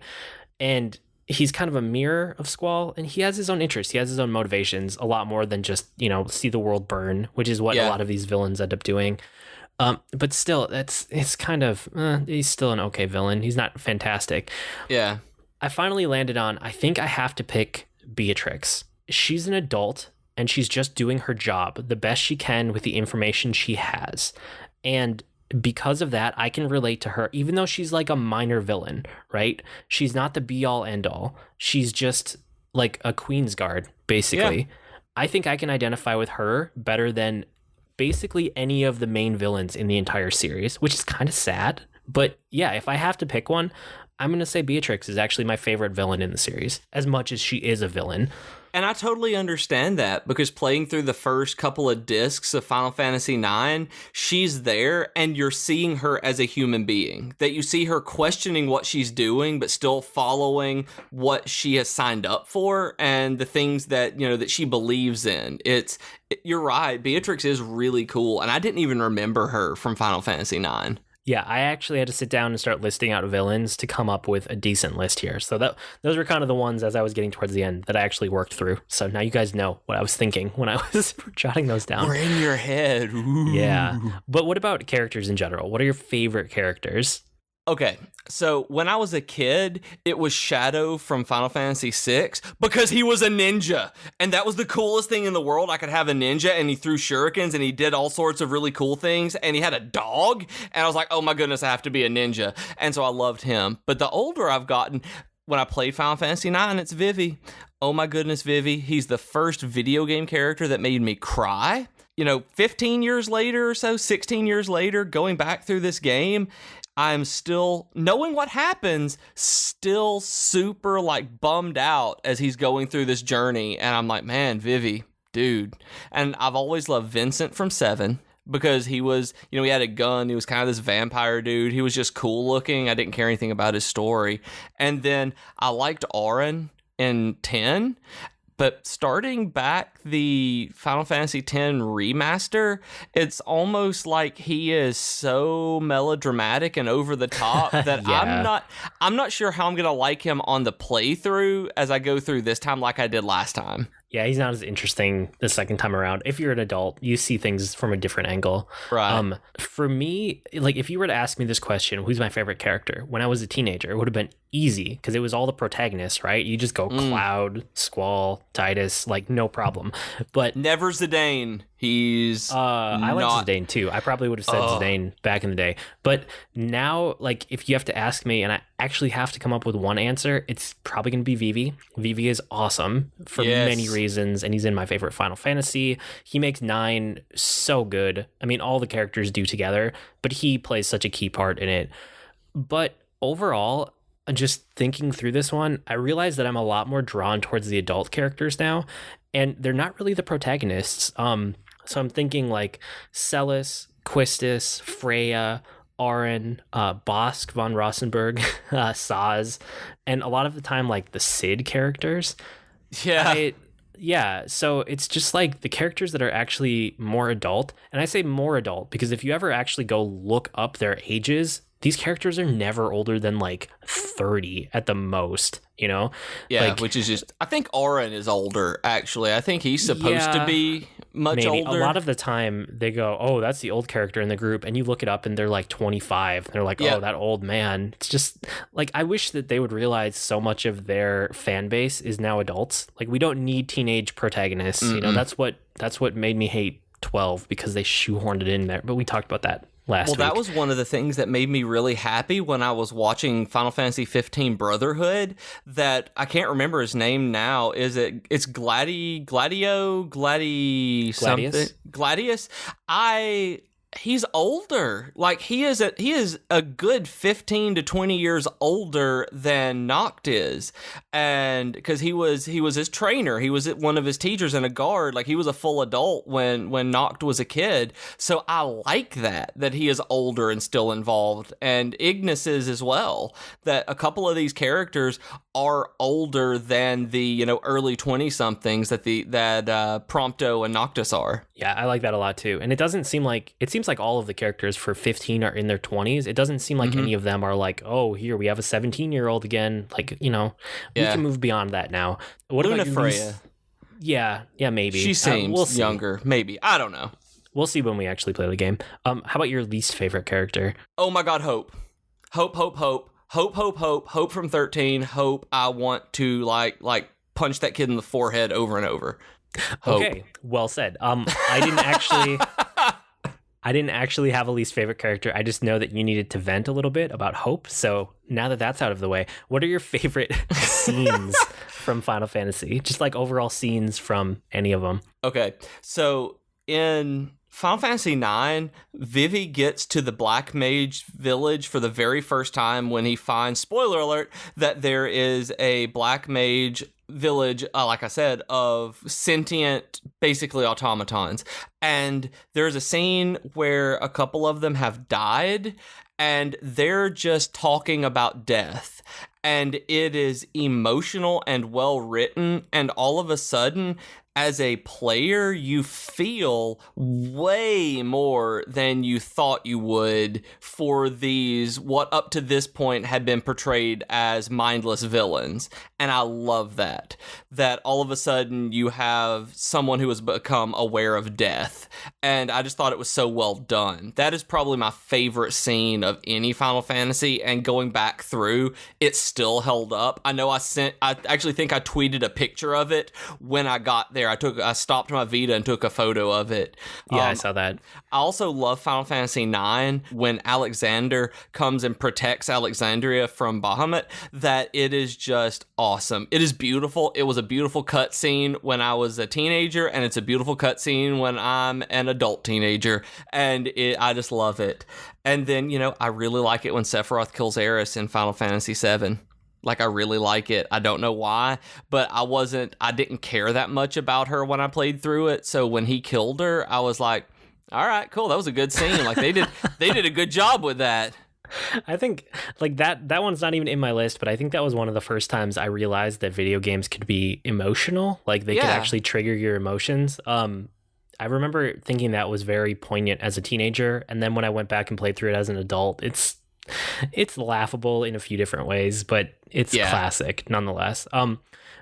and he's kind of a mirror of Squall, and he has his own interests. He has his own motivations a lot more than just, see the world burn, which is what a lot of these villains end up doing. But still, it's kind of, he's still an okay villain. He's not fantastic. Yeah. I finally landed on, I think I have to pick Beatrix. She's an adult, and she's just doing her job the best she can with the information she has. And because of that, I can relate to her, even though she's like a minor villain, right? She's not the be-all, end-all. She's just like a Queen's Guard, basically. Yeah. I think I can identify with her better than basically any of the main villains in the entire series, which is kind of sad. But yeah, if I have to pick one, I'm going to say Beatrix is actually my favorite villain in the series, as much as she is a villain. And I totally understand that, because playing through the first couple of discs of Final Fantasy IX, she's there and you're seeing her as a human being. That you see her questioning what she's doing, but still following what she has signed up for and the things that, that she believes in. You're right. Beatrix is really cool. And I didn't even remember her from Final Fantasy IX. Yeah, I actually had to sit down and start listing out villains to come up with a decent list here. So those were kind of the ones as I was getting towards the end that I actually worked through. So now you guys know what I was thinking when I was jotting those down. We're in your head. Ooh. Yeah. But what about characters in general? What are your favorite characters? Okay, so when I was a kid, it was Shadow from Final Fantasy VI because he was a ninja. And that was the coolest thing in the world. I could have a ninja and he threw shurikens and he did all sorts of really cool things. And he had a dog. And I was like, oh my goodness, I have to be a ninja. And so I loved him. But the older I've gotten, when I played Final Fantasy IX, it's Vivi. Oh my goodness, Vivi. He's the first video game character that made me cry. 15 years later or so, 16 years later, going back through this game, I'm still, knowing what happens, still super bummed out as he's going through this journey. And I'm like, man, Vivi, dude. And I've always loved Vincent from 7 because he was, he had a gun. He was kind of this vampire dude. He was just cool looking. I didn't care anything about his story. And then I liked Auron in 10. But starting back the Final Fantasy X remaster, it's almost like he is so melodramatic and over the top that yeah. I'm not sure how I'm gonna like him on the playthrough as I go through this time like I did last time. Yeah, he's not as interesting the second time around. If you're an adult, you see things from a different angle. Right. For me, if you were to ask me this question, who's my favorite character? When I was a teenager, it would have been easy because it was all the protagonists, right? You just go Cloud, Squall, Tidus, no problem. But never Zidane. He's I like Zidane too. I probably would have said Zidane back in the day. But now, if you have to ask me and I actually have to come up with one answer, it's probably going to be Vivi. Vivi is awesome for many reasons, and he's in my favorite Final Fantasy. He makes 9 so good. I mean, all the characters do together, but he plays such a key part in it. But overall, just thinking through this one, I realized that I'm a lot more drawn towards the adult characters now, and they're not really the protagonists. So I'm thinking Celis, Quistis, Freya, Auron, Bosk, von Rosenberg, Saz, and a lot of the time the Cid characters. Yeah. So it's just the characters that are actually more adult. And I say more adult because if you ever actually go look up their ages, these characters are never older than 30 at the most, Yeah, which is just, I think Auron is older, actually. I think he's supposed to be much older. A lot of the time they go, oh, that's the old character in the group. And you look it up and they're 25. They're oh, that old man. It's just I wish that they would realize so much of their fan base is now adults. We don't need teenage protagonists. Mm-mm. That's what made me hate 12 because they shoehorned it in there. But we talked about that last week. That was one of the things that made me really happy when I was watching Final Fantasy 15 Brotherhood, that I can't remember his name now. It's Gladius? He's older. He is a good 15 to 20 years older than Noct is. And because he was his trainer, he was one of his teachers and a guard. He was a full adult when Noct was a kid. So I like that he is older and still involved. And Ignis is as well, that a couple of these characters are older than the early 20-somethings that Prompto and Noctis are. Yeah, I like that a lot too. And it seems like all of the characters for 15 are in their 20s. It doesn't seem like any of them are oh, here we have a 17-year-old again. We can move beyond that now. What Luna about Freya? Yeah, maybe. She seems younger. Maybe. I don't know. We'll see when we actually play the game. How about your least favorite character? Oh my God, Hope. Hope from 13. Hope. I want to punch that kid in the forehead over and over. Hope. Okay, well said. I didn't actually have a least favorite character. I just know that you needed to vent a little bit about Hope. So now that that's out of the way, what are your favorite scenes from Final Fantasy? Just overall scenes from any of them. Okay, so in Final Fantasy IX, Vivi gets to the Black Mage village for the very first time when he finds, spoiler alert, that there is a Black Mage village, like I said, of sentient, basically automatons. And there's a scene where a couple of them have died and they're just talking about death. and it is emotional and well written, and all of a sudden, as a player, you feel way more than you thought you would for these, what up to this point had been portrayed as mindless villains. And I love that. That all of a sudden you have someone who has become aware of death. And I just thought it was so well done. That is probably my favorite scene of any Final Fantasy. And going back through, it still held up. I know I actually think I tweeted a picture of it when I got there. I stopped my Vita and took a photo of it. Yeah, I saw that. I also love Final Fantasy IX when Alexander comes and protects Alexandria from Bahamut. That it is just awesome. It is beautiful. It was a beautiful cutscene when I was a teenager, and it's a beautiful cutscene when I'm an adult teenager, and I just love it. And then, I really like it when Sephiroth kills Aeris in Final Fantasy VII. Like, I really like it. I don't know why, but I didn't care that much about her when I played through it. So when he killed her, I was like, all right, cool. That was a good scene. Like, they did a good job with that. I think like that one's not even in my list, but I think that was one of the first times I realized that video games could be emotional. Like they could actually trigger your emotions. I remember thinking that was very poignant as a teenager. And then when I went back and played through it as an adult, it's laughable in a few different ways, but it's classic nonetheless.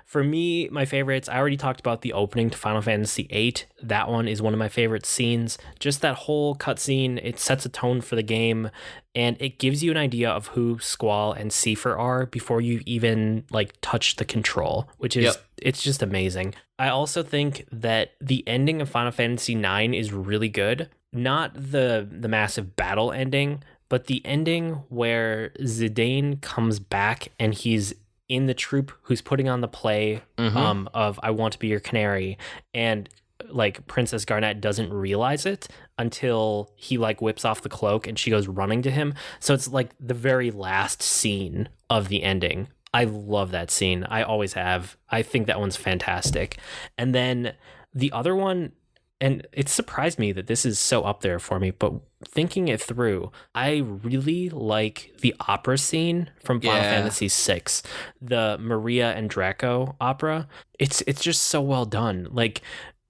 For me, my favorites, I already talked about the opening to Final Fantasy VIII. That one is one of my favorite scenes. Just that whole cutscene, it sets a tone for the game, and it gives you an idea of who Squall and Seifer are before you even touch the control, which is it's just amazing. I also think that the ending of Final Fantasy IX is really good. Not the massive battle ending, but the ending where Zidane comes back and he's in the troupe who's putting on the play of I Want to Be Your Canary, and Princess Garnet doesn't realize it until he whips off the cloak and she goes running to him. So it's the very last scene of the ending. I love that scene. I always have. I think that one's fantastic. And then the other one, and it surprised me that this is so up there for me, but thinking it through, I really like the opera scene from Final Fantasy VI, the Maria and Draco opera. It's just so well done.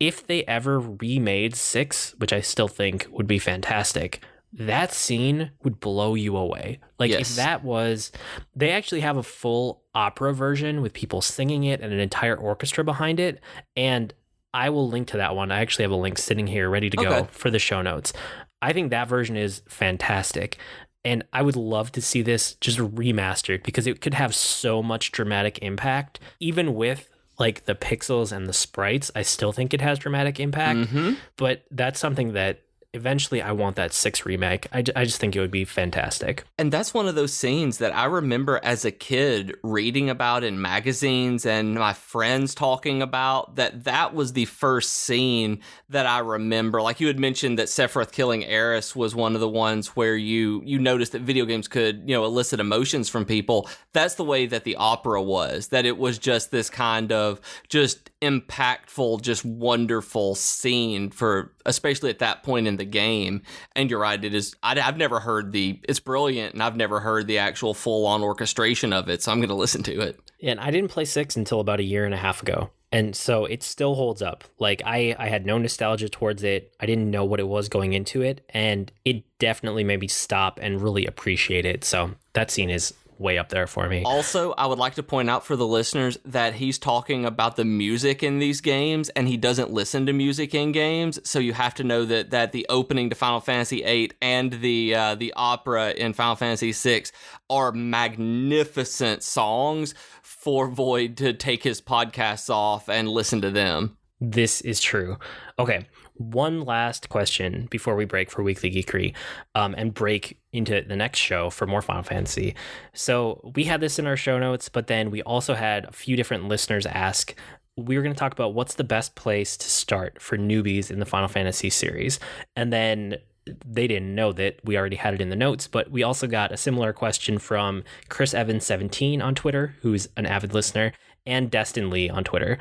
If they ever remade 6, which I still think would be fantastic, that scene would blow you away. If that was, they actually have a full opera version with people singing it and an entire orchestra behind it, and I will link to that one. I actually have a link sitting here ready to go for the show notes. I think that version is fantastic. And I would love to see this just remastered because it could have so much dramatic impact. Even with the pixels and the sprites, I still think it has dramatic impact. But that's something that eventually I want that 6 remake. I just think it would be fantastic. And that's one of those scenes that I remember as a kid reading about in magazines and my friends talking about. That was the first scene that I remember. Like you had mentioned that Sephiroth killing Aeris was one of the ones where you noticed that video games could, elicit emotions from people. That's the way that the opera was, that it was just this kind of just impactful, just wonderful scene for, especially at that point in the game. And you're right, it is. I've never heard it's brilliant, and I've never heard the actual full-on orchestration of it, so I'm going to listen to it. And I didn't play 6 until about a year and a half ago, and so it still holds up. I had no nostalgia towards it. I didn't know what it was going into it, and it definitely made me stop and really appreciate it. So that scene is way up there for me. Also, I would like to point out for the listeners that he's talking about the music in these games, and he doesn't listen to music in games, so you have to know that the opening to Final Fantasy VIII and the opera in Final Fantasy VI are magnificent songs for Void to take his podcasts off and listen to them. This is true. Okay, one last question before we break for Weekly Geekery and break into the next show for more Final Fantasy. So we had this in our show notes, but then we also had a few different listeners ask. We were going to talk about what's the best place to start for newbies in the Final Fantasy series. And then they didn't know that we already had it in the notes, but we also got a similar question from Chris Evans 17 on Twitter, who's an avid listener, and Destin Lee on Twitter.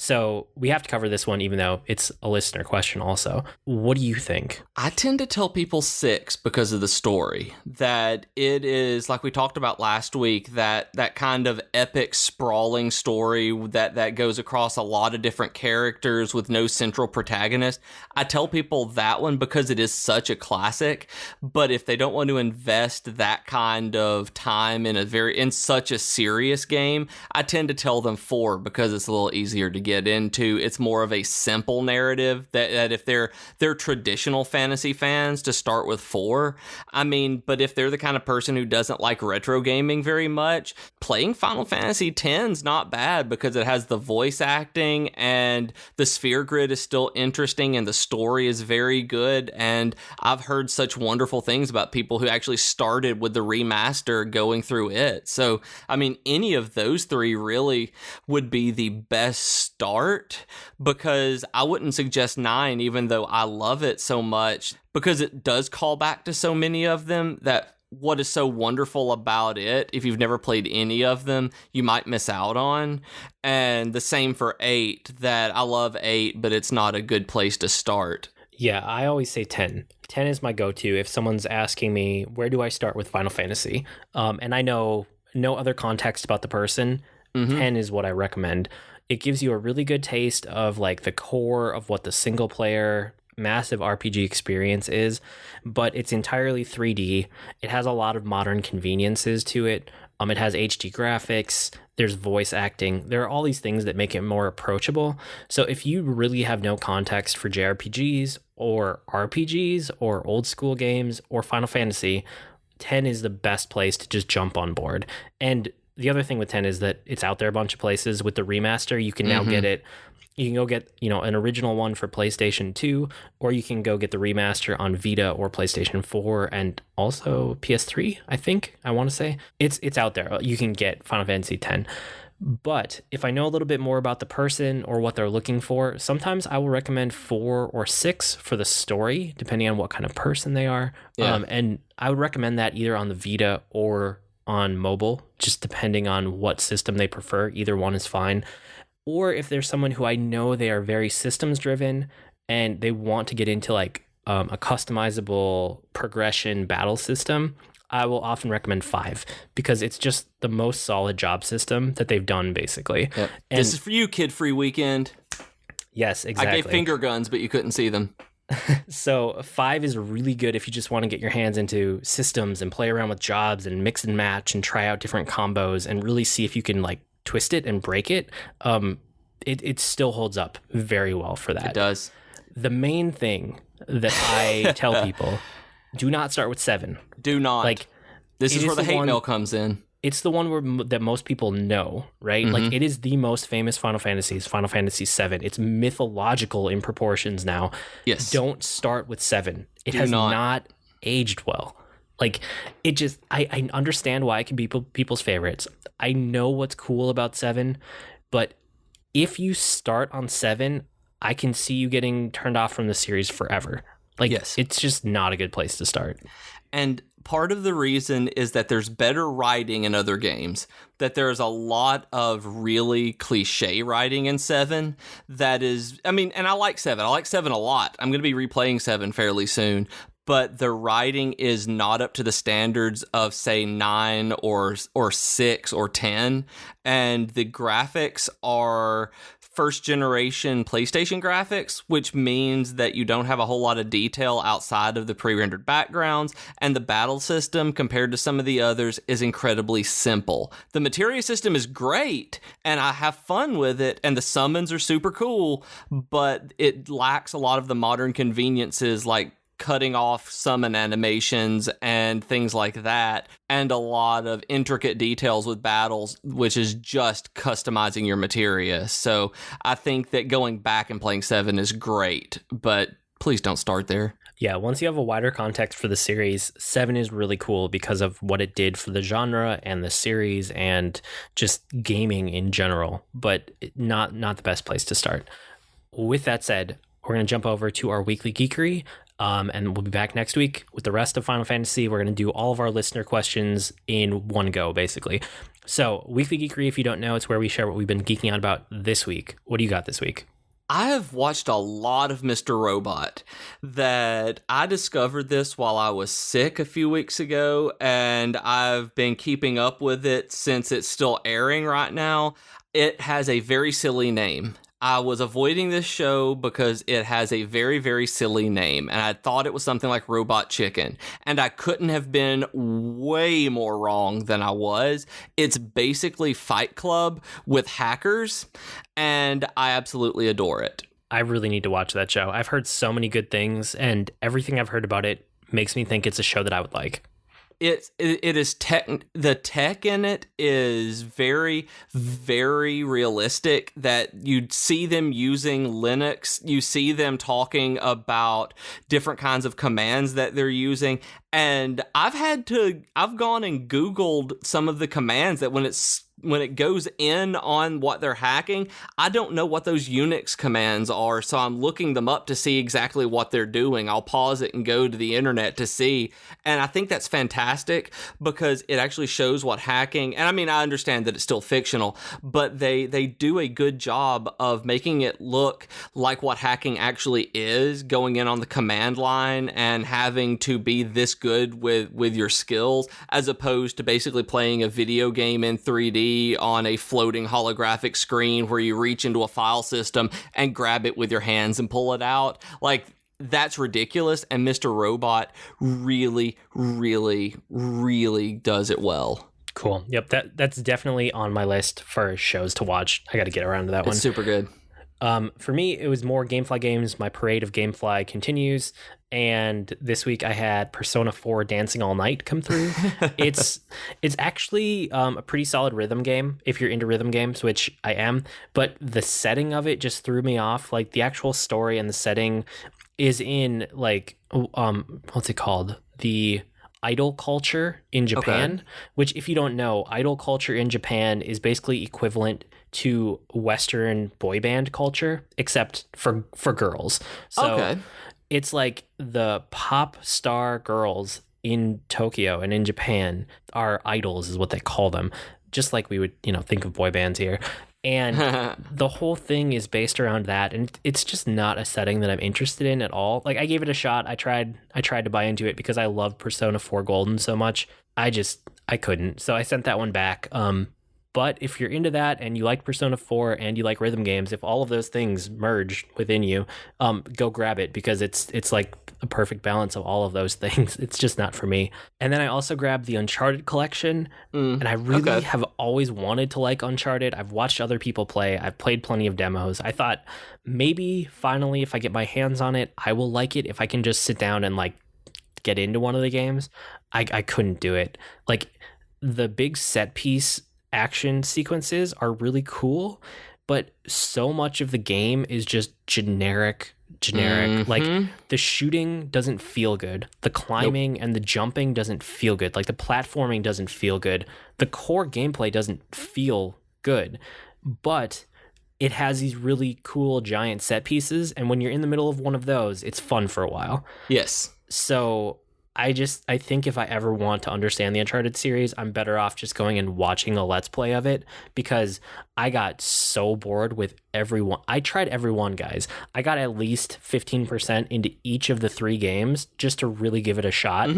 So we have to cover this one, even though it's a listener question also. What do you think? I tend to tell people 6 because of the story. That it is, like we talked about last week, that kind of epic, sprawling story that goes across a lot of different characters with no central protagonist. I tell people that one because it is such a classic. But if they don't want to invest that kind of time in such a serious game, I tend to tell them 4 because it's a little easier to get into. It's more of a simple narrative that if they're traditional fantasy fans, to start with 4. I mean, but if they're the kind of person who doesn't like retro gaming very much, playing Final Fantasy X's not bad because it has the voice acting and the sphere grid is still interesting and the story is very good. And I've heard such wonderful things about people who actually started with the remaster going through it. So, I mean, any of those 3 really would be the best start, because I wouldn't suggest 9, even though I love it so much, because it does call back to so many of them that what is so wonderful about it, if you've never played any of them, you might miss out on. And the same for 8, that I love 8, but it's not a good place to start. Yeah, I always say 10. 10 is my go-to if someone's asking me, where do I start with Final Fantasy? And I know no other context about the person. 10 is what I recommend. It gives you a really good taste of like the core of what the single player massive RPG experience is, but it's entirely 3D. It has a lot of modern conveniences to it. It has HD graphics, there's voice acting. There are all these things that make it more approachable. So if you really have no context for JRPGs or RPGs or old school games or Final Fantasy, 10 is the best place to just jump on board. And the other thing with 10 is that it's out there a bunch of places. With the remaster, you can now get it. You can go get, an original one for PlayStation 2, or you can go get the remaster on Vita or PlayStation 4 and also PS3, I want to say. It's out there. You can get Final Fantasy X. But if I know a little bit more about the person or what they're looking for, sometimes I will recommend 4 or 6 for the story, depending on what kind of person they are. Yeah. And I would recommend that either on the Vita or on mobile, just depending on what system they prefer. Either one is fine. Or if there's someone who I know they are very systems driven and they want to get into like a customizable progression battle system, I will often recommend 5 because it's just the most solid job system that they've done, basically. Yep. And this is for you, Kid Free Weekend. Yes, exactly. I gave finger guns, but you couldn't see them. So 5 is really good if you just want to get your hands into systems and play around with jobs and mix and match and try out different combos and really see if you can like twist it and break it. It still holds up very well for that. It does. The main thing that I tell people, do not start with 7. Do not. Like, this is where the hate mail comes in. It's the one that most people know, right? Like, it is the most famous Final Fantasy. It's Final Fantasy 7. It's mythological in proportions now. Yes. Don't start with 7. It has not aged well. Like, it just, I understand why it can be people's favorites. I know what's cool about 7, but if you start on 7, I can see you getting turned off from the series forever. Like, It's just not a good place to start. And part of the reason is that there's better writing in other games, that there's a lot of really cliche writing in 7 that is, I mean, and I like 7. I like 7 a lot. I'm going to be replaying 7 fairly soon. But the writing is not up to the standards of, say, 9 or 6 or 10. And the graphics are first-generation PlayStation graphics, which means that you don't have a whole lot of detail outside of the pre-rendered backgrounds. And the battle system, compared to some of the others, is incredibly simple. The materia system is great, and I have fun with it, and the summons are super cool, but it lacks a lot of the modern conveniences like cutting off summon animations and things like that, and a lot of intricate details with battles, which is just customizing your materia. So I think that going back and playing 7 is great, but please don't start there. Yeah, once you have a wider context for the series, 7 is really cool because of what it did for the genre and the series and just gaming in general, but not the best place to start. With that said, we're going to jump over to our weekly geekery. And we'll be back next week with the rest of Final Fantasy. We're going to do all of our listener questions in one go, basically. So, Weekly Geekery, if you don't know, it's where we share what we've been geeking out about this week. What do you got this week? I have watched a lot of Mr. Robot. That I discovered this while I was sick a few weeks ago, and I've been keeping up with it since it's still airing right now. It has a very silly name. I was avoiding this show because it has a very, very silly name, and I thought it was something like Robot Chicken, and I couldn't have been way more wrong than I was. It's basically Fight Club with hackers, and I absolutely adore it. I really need to watch that show. I've heard so many good things, and everything I've heard about it makes me think it's a show that I would like. It is the tech in it is very, very realistic, that you'd see them using Linux. You see them talking about different kinds of commands that they're using. And I've gone and Googled some of the commands that when it goes in on what they're hacking, I don't know what those Unix commands are, so I'm looking them up to see exactly what they're doing. I'll pause it and go to the internet to see, and I think that's fantastic because it actually shows what hacking, and I mean, I understand that it's still fictional, but they do a good job of making it look like what hacking actually is, going in on the command line and having to be this good with your skills, as opposed to basically playing a video game in 3D on a floating holographic screen where you reach into a file system and grab it with your hands and pull it out. Like, that's ridiculous, and Mr. Robot really, really, really does it well. Cool. Yep, that's definitely on my list for shows to watch. I got to get around to that one. It's super good. For me, it was more Gamefly games. My parade of Gamefly continues. And this week I had Persona 4 Dancing All Night come through. It's actually a pretty solid rhythm game if you're into rhythm games, which I am. But the setting of it just threw me off. Like, the actual story and the setting is in, like, what's it called? The idol culture in Japan, okay. Which, if you don't know, idol culture in Japan is basically equivalent to Western boy band culture, except for girls. So okay. It's like the pop star girls in Tokyo and in Japan are idols, is what they call them. Just like we would, think of boy bands here. And the whole thing is based around that, and it's just not a setting that I'm interested in at all. Like, I gave it a shot. I tried to buy into it because I love Persona 4 Golden so much. I couldn't. So I sent that one back. But if you're into that and you like Persona 4 and you like rhythm games, if all of those things merge within you, go grab it, because it's like a perfect balance of all of those things. It's just not for me. And then I also grabbed the Uncharted collection, and I really have always wanted to like Uncharted. I've watched other people play. I've played plenty of demos. I thought maybe finally, if I get my hands on it, I will like it if I can just sit down and like get into one of the games. I couldn't do it. Like, the big set piece action sequences are really cool, but so much of the game is just generic. Like, the shooting doesn't feel good, the climbing and the jumping doesn't feel good, like the platforming doesn't feel good, the core gameplay doesn't feel good, but it has these really cool giant set pieces, and when you're in the middle of one of those, it's fun for a while. Yes. So I think if I ever want to understand the Uncharted series, I'm better off just going and watching a Let's Play of it, because I got so bored with everyone. I tried everyone, guys. I got at least 15% into each of the 3 games just to really give it a shot.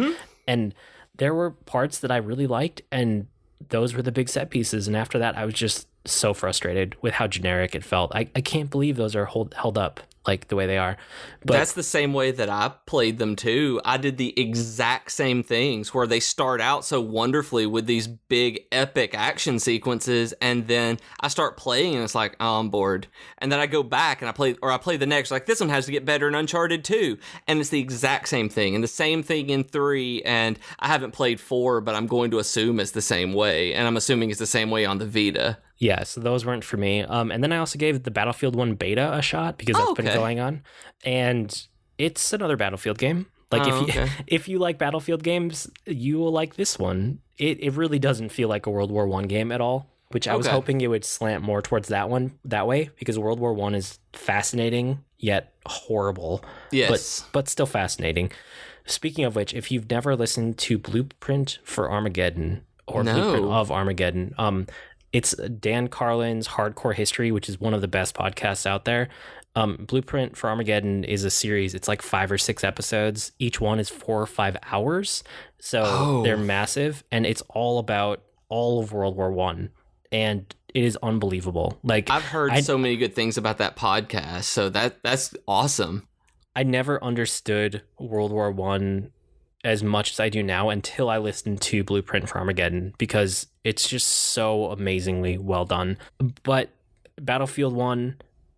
And there were parts that I really liked, and those were the big set pieces. And after that, I was just so frustrated with how generic it felt. I can't believe those are held up like the way they are. But that's the same way that I played them too. I did the exact same things, where they start out so wonderfully with these big epic action sequences, and then I start playing and it's like, oh, I'm bored. And then I go back and I play the next, like, this one has to get better in Uncharted 2. And it's the exact same thing. And the same thing in 3, and I haven't played 4, but I'm going to assume it's the same way. And I'm assuming it's the same way on the Vita. Yeah, so those weren't for me. And then I also gave the Battlefield 1 beta a shot, because that's been going on. And it's another Battlefield game. Like, if you like Battlefield games, you will like this one. It really doesn't feel like a World War I game at all, which I was hoping it would slant more towards that way, because World War I is fascinating, yet horrible. Yes. But still fascinating. Speaking of which, if you've never listened to Blueprint for Armageddon, or Blueprint of Armageddon. It's Dan Carlin's Hardcore History, which is one of the best podcasts out there. Blueprint for Armageddon is a series. It's like 5 or 6 episodes. Each one is 4 or 5 hours. So they're massive. And it's all about all of World War I. And it is unbelievable. Like, I've heard so many good things about that podcast. So that's awesome. I never understood World War I as much as I do now until I listened to Blueprint for Armageddon, because it's just so amazingly well done. But Battlefield 1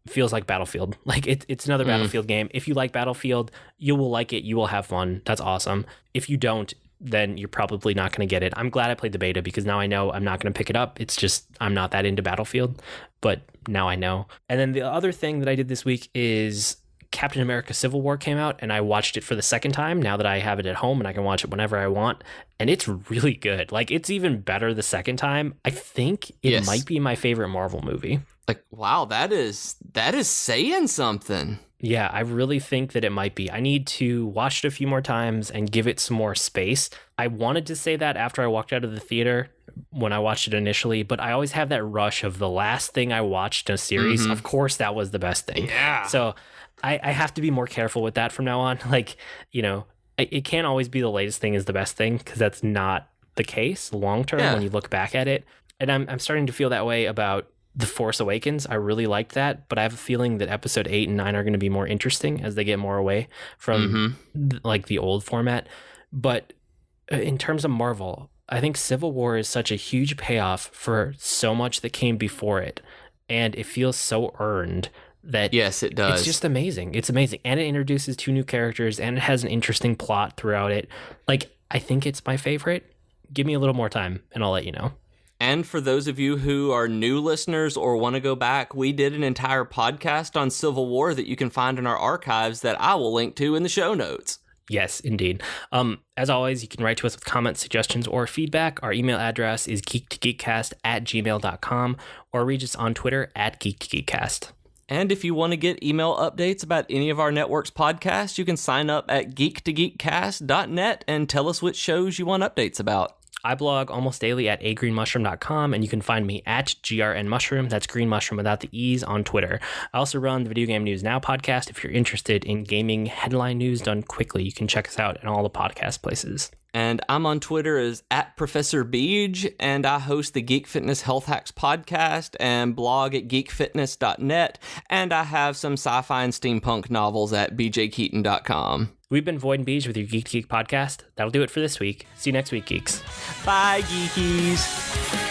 feels like Battlefield. Like, it's another Battlefield game. If you like Battlefield, you will like it. You will have fun. That's awesome. If you don't, then you're probably not going to get it. I'm glad I played the beta, because now I know I'm not going to pick it up. It's just, I'm not that into Battlefield, but now I know. And then the other thing that I did this week is Captain America Civil War came out, and I watched it for the second time now that I have it at home and I can watch it whenever I want. And it's really good. Like, it's even better the second time. I think it might be my favorite Marvel movie. Like, wow, that is saying something. Yeah, I really think that it might be. I need to watch it a few more times and give it some more space. I wanted to say that after I walked out of the theater when I watched it initially, but I always have that rush of the last thing I watched in a series. Mm-hmm. Of course, that was the best thing. Yeah. So I have to be more careful with that from now on. Like, you know, it can't always be the latest thing is the best thing, because that's not the case long term when you look back at it. And I'm starting to feel that way about The Force Awakens. I really liked that, but I have a feeling that episode 8 and 9 are going to be more interesting as they get more away from like the old format. But in terms of Marvel, I think Civil War is such a huge payoff for so much that came before it, and it feels so earned that yes, it does. It's just amazing. It's amazing. And it introduces 2 new characters, and it has an interesting plot throughout it. Like, I think it's my favorite. Give me a little more time and I'll let you know. And for those of you who are new listeners or want to go back, we did an entire podcast on Civil War that you can find in our archives that I will link to in the show notes. Yes, indeed. As always, you can write to us with comments, suggestions, or feedback. Our email address is geek2geekcast@gmail.com, or reach us on Twitter @geek2geekcast. And if you want to get email updates about any of our network's podcasts, you can sign up at geek2geekcast.net and tell us which shows you want updates about. I blog almost daily at agreenmushroom.com, and you can find me at grnmushroom, that's green mushroom without the E's, on Twitter. I also run the Video Game News Now podcast. If you're interested in gaming headline news done quickly, you can check us out in all the podcast places. And I'm on Twitter as @ProfessorBeej, and I host the Geek Fitness Health Hacks podcast and blog at geekfitness.net, and I have some sci-fi and steampunk novels at bjkeaton.com. We've been Void and Beej with your Geek to Geek podcast. That'll do it for this week. See you next week, geeks. Bye, geekies.